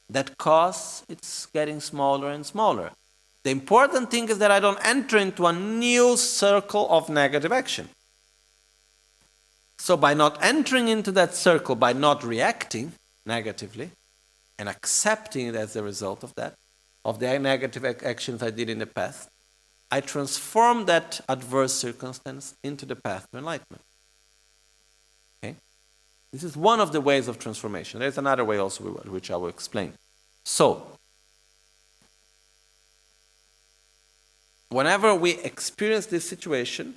That cause, it's getting smaller and smaller. The important thing is that I don't enter into a new circle of negative action. So by not entering into that circle, by not reacting negatively and accepting it as a result of that, of the negative actions I did in the past, I transform that adverse circumstance into the path to enlightenment. Okay? This is one of the ways of transformation. There's another way also which I will explain. So, whenever we experience this situation,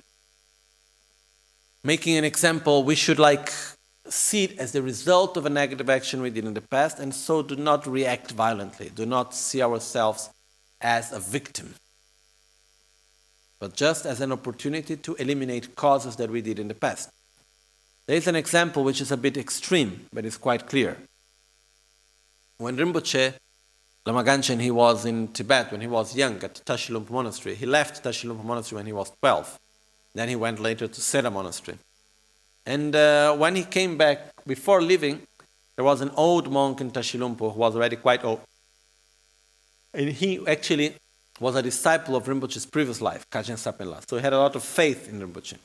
making an example, we should see it as the result of a negative action we did in the past, and so do not react violently. Do not see ourselves as a victim, but just as an opportunity to eliminate causes that we did in the past. There is an example which is a bit extreme, but it's quite clear. When Rinpoche, Lama Ganchen, he was in Tibet when he was young at Tashilumpa Monastery. He left Tashilumpa Monastery when he was 12. Then he went later to Seda Monastery. And when he came back, before leaving, there was an old monk in Tashilumpa who was already quite old. And he actually was a disciple of Rinpoche's previous life, Kajen Sapenla. So he had a lot of faith in Rinpoche.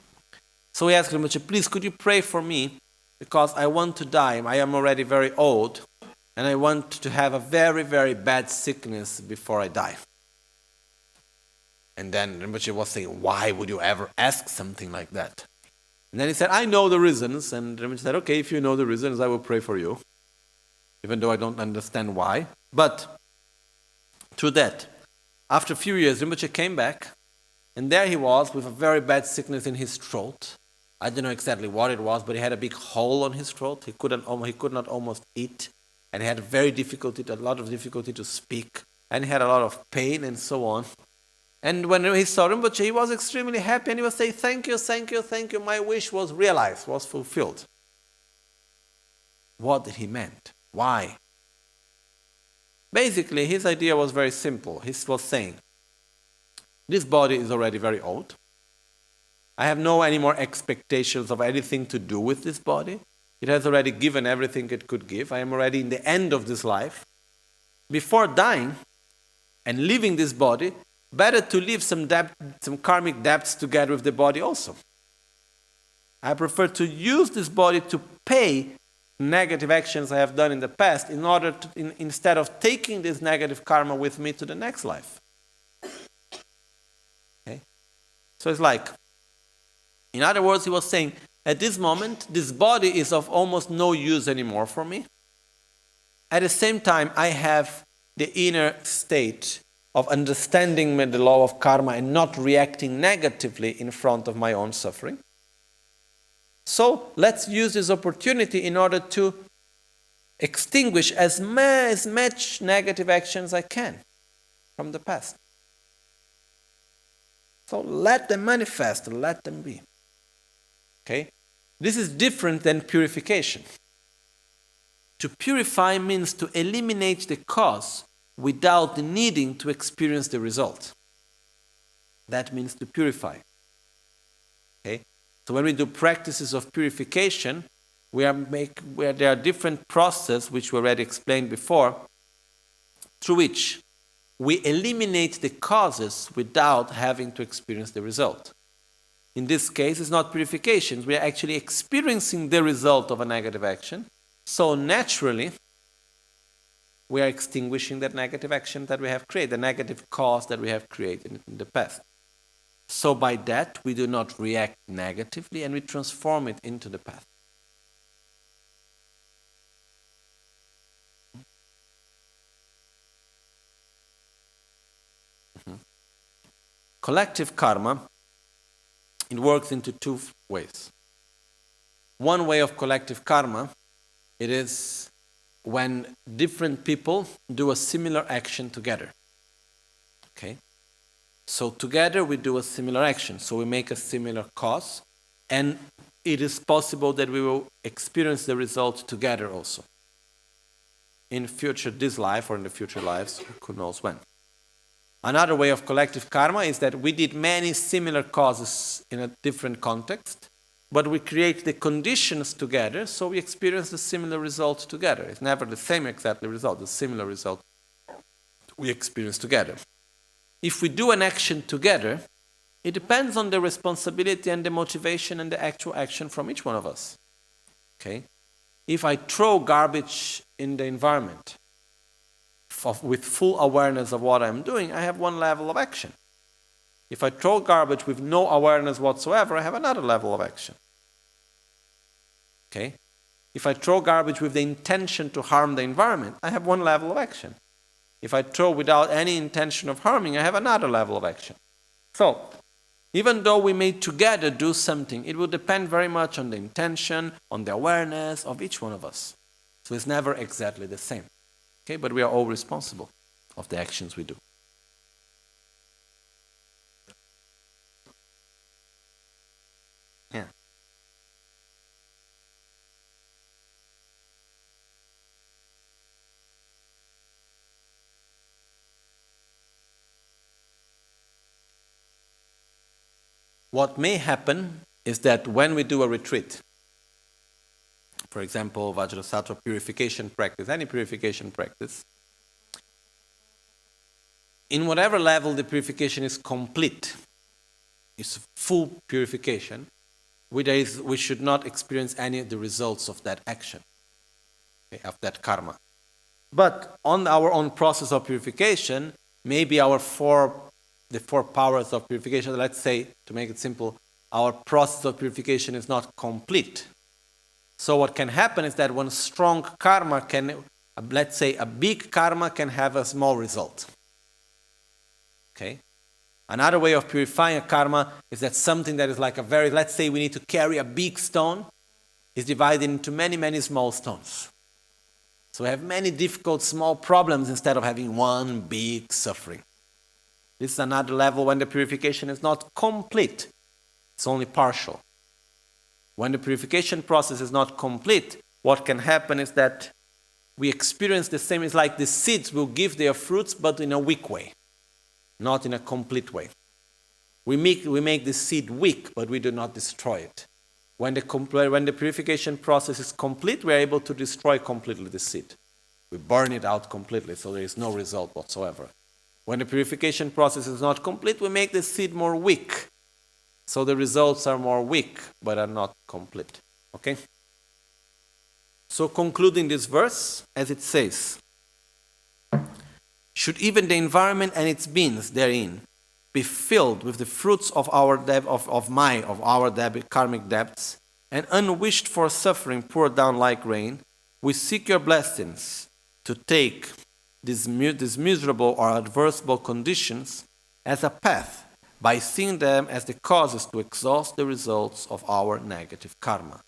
So he asked Rinpoche, please, could you pray for me? Because I want to die. I am already very old. And I want to have a very, very bad sickness before I die. And then Rinpoche was saying, why would you ever ask something like that? And then he said, I know the reasons. And Rinpoche said, okay, if you know the reasons, I will pray for you. Even though I don't understand why. But through that, after a few years, Rinpoche came back And there he was with a very bad sickness in his throat. I don't know exactly what it was, but he had a big hole on his throat. He could not almost eat, and he had a lot of difficulty to speak, and he had a lot of pain and so on. And when he saw Rinpoche, he was extremely happy, and he was saying, "Thank you, thank you, thank you. My wish was realized, was fulfilled." What did he meant? Why? Basically, his idea was very simple. He was saying, this body is already very old. I have no any more expectations of anything to do with this body. It has already given everything it could give. I am already in the end of this life. Before dying and leaving this body, better to leave some karmic debts together with the body also. I prefer to use this body to pay negative actions I have done in the past in order to, instead of taking this negative karma with me to the next life. Okay? So it's like, in other words, he was saying, at this moment, this body is of almost no use anymore for me. At the same time, I have the inner state of understanding the law of karma and not reacting negatively in front of my own suffering. So let's use this opportunity in order to extinguish as much negative actions I can from the past. So let them manifest, let them be. Okay? This is different than purification. To purify means to eliminate the cause without needing to experience the result. That means to purify. Okay? So when we do practices of purification, there are different processes, which we already explained before, through which we eliminate the causes without having to experience the result. In this case, it's not purification. We are actually experiencing the result of a negative action. So naturally, we are extinguishing that negative action that we have created, the negative cause that we have created in the past. So by that, we do not react negatively and we transform it into the path. Collective karma, it works into two ways. One way of collective karma, it is when different people do a similar action together. Okay? So together we do a similar action. So we make a similar cause, and it is possible that we will experience the result together also. In this life or in the future lives, who knows when. Another way of collective karma is that we did many similar causes in a different context, but we create the conditions together, so we experience the similar result together. It's never the same exactly result, the similar result we experience together. If we do an action together, it depends on the responsibility and the motivation and the actual action from each one of us. Okay? If I throw garbage in the environment with full awareness of what I'm doing, I have one level of action. If I throw garbage with no awareness whatsoever, I have another level of action. Okay? If I throw garbage with the intention to harm the environment, I have one level of action. If I throw without any intention of harming, I have another level of action. So, even though we may together do something, it will depend very much on the intention, on the awareness of each one of us. So it's never exactly the same. Okay, but we are all responsible of the actions we do. Yeah. What may happen is that when we do a retreat, for example, Vajrasattva purification practice, any purification practice, in whatever level the purification is complete, is full purification, we should not experience any of the results of that action, okay, of that karma. But on our own process of purification, maybe the four powers of purification, let's say, to make it simple, our process of purification is not complete. So what can happen is that one strong karma can, let's say a big karma can have a small result. Okay? Another way of purifying a karma is that something that is like a very, let's say we need to carry a big stone, is divided into many, many small stones. So we have many difficult small problems instead of having one big suffering. This is another level when the purification is not complete. It's only partial. When the purification process is not complete, what can happen is that we experience the same. It's like the seeds will give their fruits, but in a weak way, not in a complete way. We make the seed weak, but we do not destroy it. When the purification process is complete, we are able to destroy completely the seed. We burn it out completely, so there is no result whatsoever. When the purification process is not complete, we make the seed more weak. So the results are more weak, but are not complete. Okay? So concluding this verse, as it says, should even the environment and its beings therein be filled with the fruits of our karmic debts, and unwished for suffering pour down like rain, we seek your blessings to take these miserable or adversible conditions as a path, by seeing them as the causes to exhaust the results of our negative karma.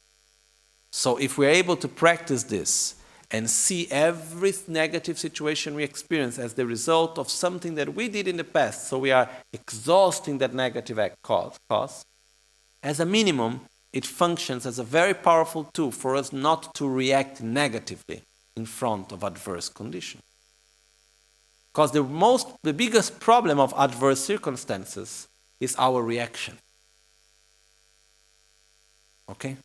So if we are able to practice this and see every negative situation we experience as the result of something that we did in the past, so we are exhausting that negative cause, as a minimum, it functions as a very powerful tool for us not to react negatively in front of adverse conditions. Because the biggest problem of adverse circumstances is our reaction. Okay?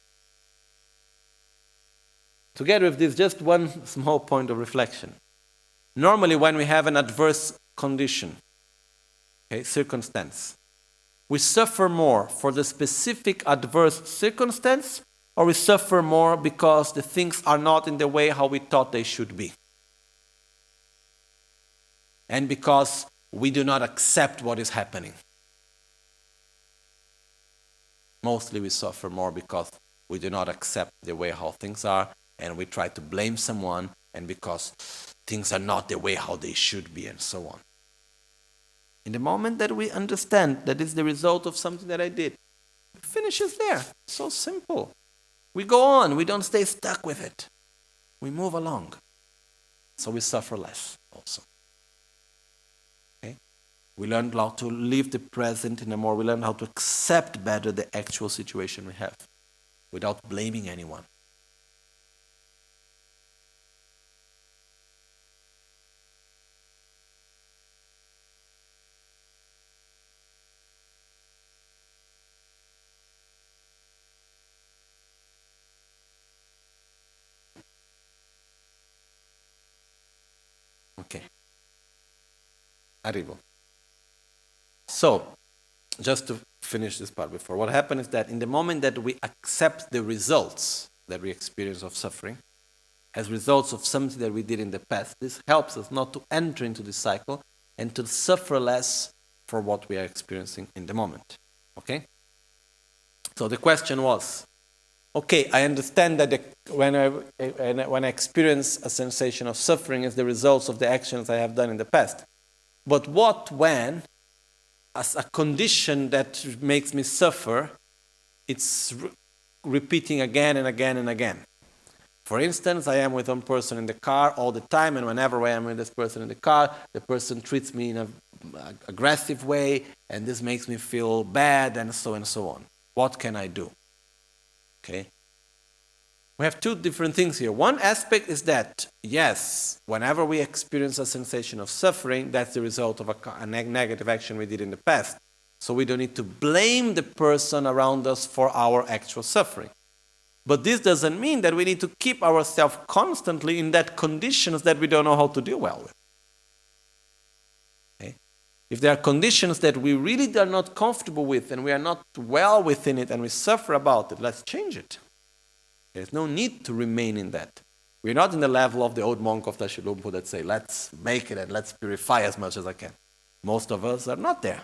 Together with this, just one small point of reflection. Normally when we have an adverse condition, circumstance, we suffer more for the specific adverse circumstance, or we suffer more because the things are not in the way how we thought they should be. And because we do not accept what is happening. Mostly we suffer more because we do not accept the way how things are, and we try to blame someone, and because things are not the way how they should be, and so on. In the moment that we understand that it's the result of something that I did, it finishes there. So simple. We go on. We don't stay stuck with it. We move along. So we suffer less also. We learn how to live the present we learn how to accept better the actual situation we have without blaming anyone. Okay. Arrivo. So, just to finish this part before, what happened is that in the moment that we accept the results that we experience of suffering, as results of something that we did in the past, this helps us not to enter into this cycle and to suffer less for what we are experiencing in the moment. Okay? So the question was, okay, I understand that when I experience a sensation of suffering is the results of the actions I have done in the past. But what when, as a condition that makes me suffer, it's repeating again and again and again? For instance, I am with one person in the car all the time, and whenever I am with this person in the car, the person treats me in an aggressive way, and this makes me feel bad, and so on. What can I do? Okay. We have two different things here. One aspect is that, yes, whenever we experience a sensation of suffering, that's the result of a negative action we did in the past. So we don't need to blame the person around us for our actual suffering. But this doesn't mean that we need to keep ourselves constantly in that conditions that we don't know how to deal well with. Okay? If there are conditions that we really are not comfortable with and we are not well within it and we suffer about it, let's change it. There's no need to remain in that. We're not in the level of the old monk of Tashilumpo that say, let's make it and let's purify as much as I can. Most of us are not there.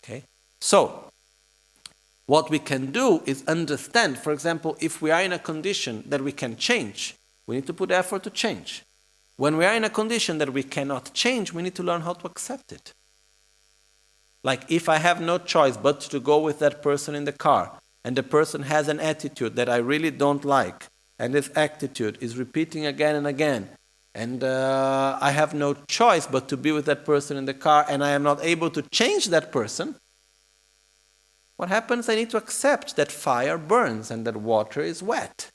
Okay? So, what we can do is understand, for example, if we are in a condition that we can change, we need to put effort to change. When we are in a condition that we cannot change, we need to learn how to accept it. Like if I have no choice but to go with that person in the car, and the person has an attitude that I really don't like, and this attitude is repeating again and again, and I have no choice but to be with that person in the car, and I am not able to change that person, what happens? I need to accept that fire burns and that water is wet.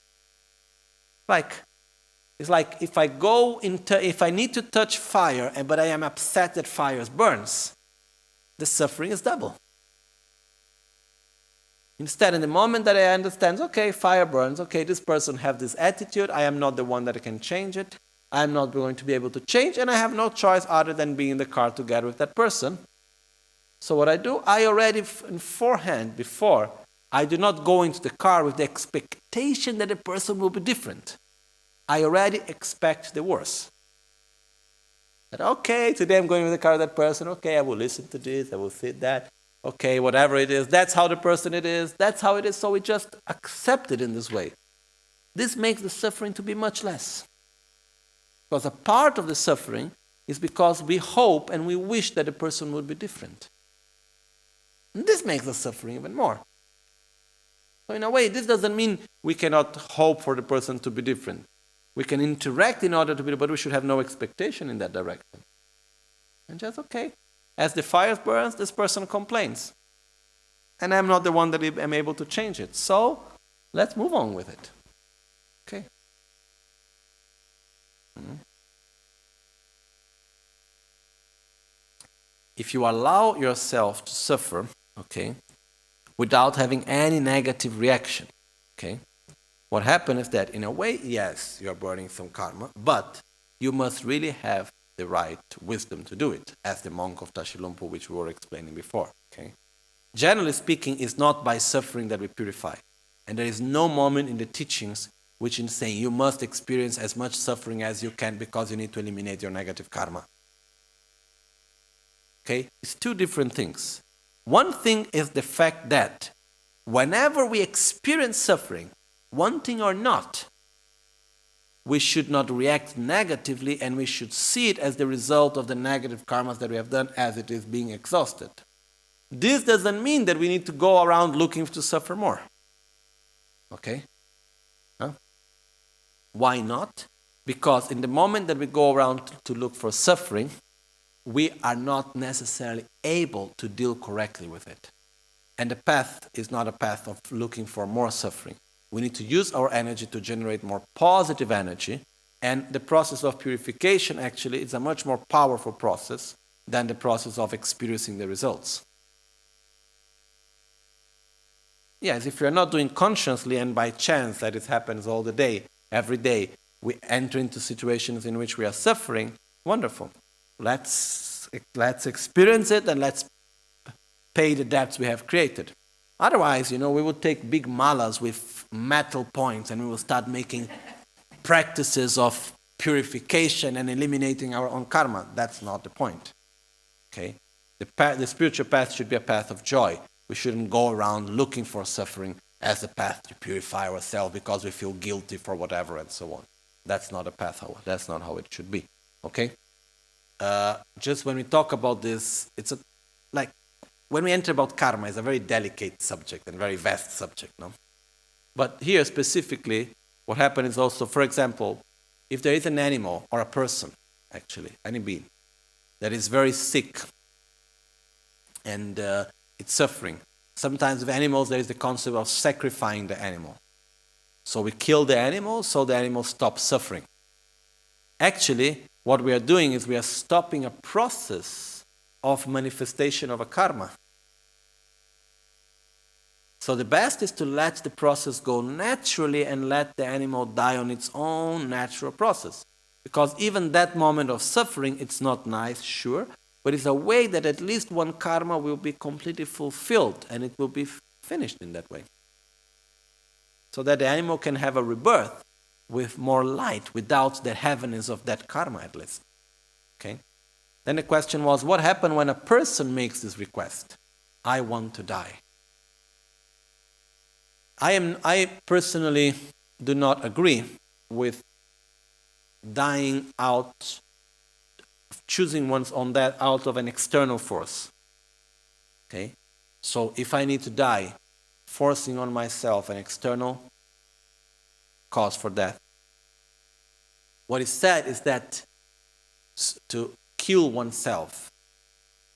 It's like if I need to touch fire, but I am upset that fire burns, the suffering is double. Instead, in the moment that I understand, okay, fire burns, okay, this person has this attitude, I am not the one that can change it, I am not going to be able to change, and I have no choice other than being in the car together with that person. So what I do, I already before, I do not go into the car with the expectation that the person will be different. I already expect the worst. That, okay, today I'm going with the car with that person, okay, I will listen to this, I will see that, okay, whatever it is, that's how the person it is, that's how it is, so we just accept it in this way. This makes the suffering to be much less. Because a part of the suffering is because we hope and we wish that the person would be different. And this makes the suffering even more. So in a way, this doesn't mean we cannot hope for the person to be different. We can interact in order to be, but we should have no expectation in that direction. And just, okay, as the fire burns, this person complains. And I'm not the one that am able to change it. So, let's move on with it. Okay. If you allow yourself to suffer, okay, without having any negative reaction, okay, what happens is that in a way, yes, you're burning some karma, but you must really have the right wisdom to do it, as the monk of Tashilumpo, which we were explaining before, okay. Generally speaking, it's not by suffering that we purify. And there is no moment in the teachings which is saying you must experience as much suffering as you can because you need to eliminate your negative karma. Okay? It's two different things. One thing is the fact that whenever we experience suffering, wanting or not, we should not react negatively and we should see it as the result of the negative karmas that we have done as it is being exhausted. This doesn't mean that we need to go around looking to suffer more. Okay? Huh? Why not? Because in the moment that we go around to look for suffering, we are not necessarily able to deal correctly with it. And the path is not a path of looking for more suffering. We need to use our energy to generate more positive energy, and the process of purification actually is a much more powerful process than the process of experiencing the results. Yes, if you're not doing consciously and by chance that it happens all the day, every day, we enter into situations in which we are suffering, wonderful. Let's experience it and let's pay the debts we have created. Otherwise, we would take big malas with metal points and we will start making practices of purification and eliminating our own karma. That's not the point. Okay? The spiritual path should be a path of joy. We shouldn't go around looking for suffering as a path to purify ourselves because we feel guilty for whatever and so on. That's not a path. That's not how it should be. Okay? Just when we talk about this, it's when we enter about karma, it's a very delicate subject and very vast subject, no? But here specifically, what happens is also, for example, if there is an animal or a person, actually, any being, that is very sick and it's suffering. Sometimes with animals there is the concept of sacrificing the animal. So we kill the animal so the animal stops suffering. Actually, what we are doing is we are stopping a process of manifestation of a karma. So the best is to let the process go naturally and let the animal die on its own natural process. Because even that moment of suffering, it's not nice, sure, but it's a way that at least one karma will be completely fulfilled and it will be finished in that way. So that the animal can have a rebirth with more light without the heaviness of that karma at least. Okay? Then the question was, what happens when a person makes this request? I want to die. I personally do not agree with dying out, choosing one's on that out of an external force. Okay? So if I need to die, forcing on myself an external cause for death, what is said is that to kill oneself,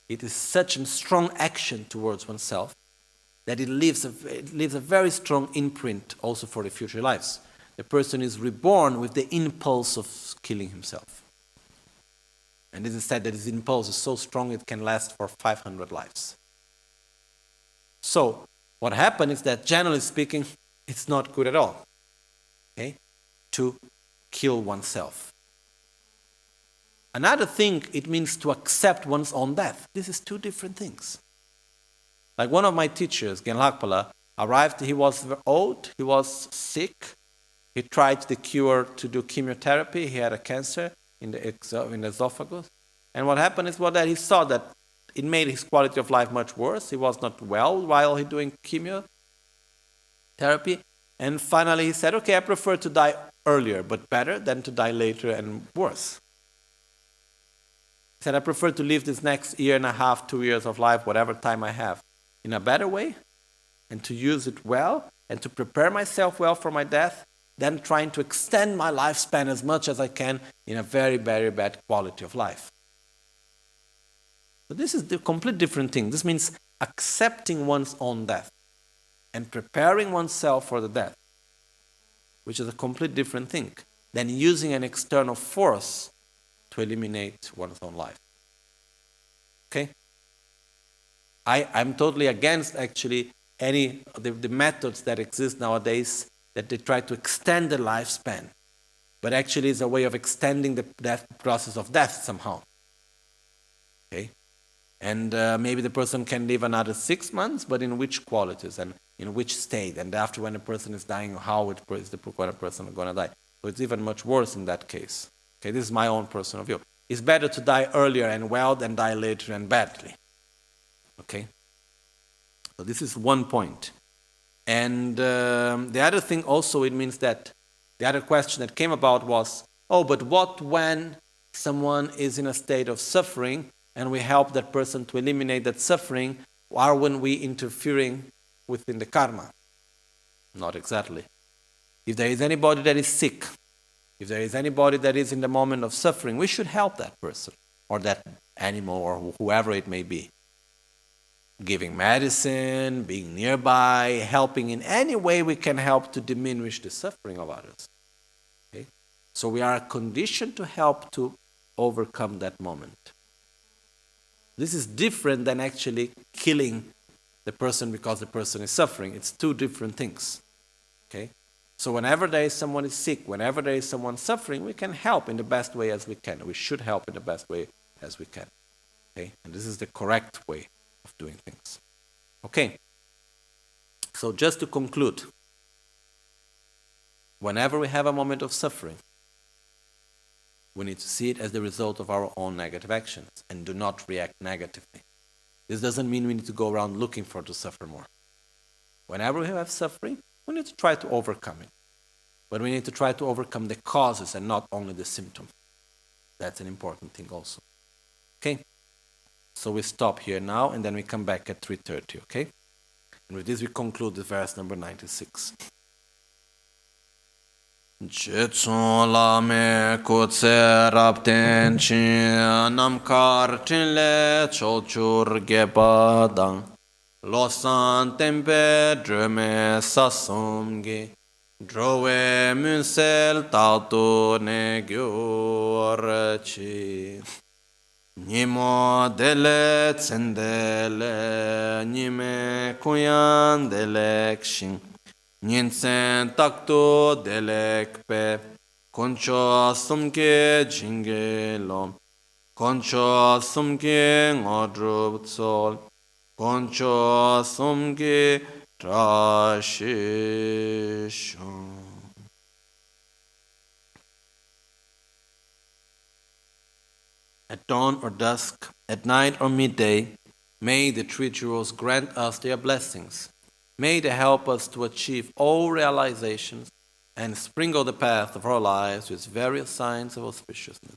it is such a strong action towards oneself that it leaves a very strong imprint also for the future lives. The person is reborn with the impulse of killing himself. And it is said that this impulse is so strong it can last for 500 lives. So, what happened is that, generally speaking, it's not good at all, okay, to kill oneself. Another thing, it means to accept one's own death. This is two different things. Like one of my teachers, Genlakpala, arrived, he was old, he was sick, he tried the cure to do chemotherapy, he had a cancer in the esophagus. And what happened is that he saw that it made his quality of life much worse. He was not well while he doing chemotherapy. And finally he said, okay, I prefer to die earlier, but better than to die later and worse. He said, I prefer to live this next year and a half, 2 years of life, whatever time I have, in a better way, and to use it well, and to prepare myself well for my death, than trying to extend my lifespan as much as I can in a very, very bad quality of life. But this is the complete different thing. This means accepting one's own death and preparing oneself for the death, which is a complete different thing than using an external force to eliminate one's own life. Okay? I'm totally against actually any of the methods that exist nowadays that they try to extend the lifespan, but actually it's a way of extending the process of death somehow. Okay? And maybe the person can live another 6 months, but in which qualities and in which state? And after when the person is dying, how is the person going to die? So it's even much worse in that case. Okay, this is my own personal view. It's better to die earlier and well than die later and badly. Okay? So this is one point. And the other thing also, it means that the other question that came about was, but what when someone is in a state of suffering and we help that person to eliminate that suffering, or when we interfering within the karma? Not exactly. If there is anybody that is sick, if there is anybody that is in the moment of suffering, we should help that person or that animal or whoever it may be. Giving medicine, being nearby, helping in any way we can help to diminish the suffering of others. Okay? So we are conditioned to help to overcome that moment. This is different than actually killing the person because the person is suffering. It's two different things. Okay? So whenever there is someone is sick, whenever there is someone suffering, we can help in the best way as we can. We should help in the best way as we can. Okay? And this is the correct way of doing things. Okay? So just to conclude, whenever we have a moment of suffering, we need to see it as the result of our own negative actions and do not react negatively. This doesn't mean we need to go around looking to suffer more. Whenever we have suffering, we need to try to overcome it. But we need to try to overcome the causes and not only the symptom. That's an important thing also. Okay? So we stop here now and then we come back at 3:30, okay? And with this we conclude the verse number 96. Jetsun lame kutse rapten chin namkar chinle cholchur gepadang losan tempe dreme sasumge drove munsel tautu ne gyorchi Nimo dele tsendele nime kuyan delekshin Ninsen takto delekpe koncho sumke jingelo koncho sumke ngodrubtsol koncho sumke trashishon. At dawn or dusk, at night or midday, may the three jewels grant us their blessings. May they help us to achieve all realizations and sprinkle the path of our lives with various signs of auspiciousness.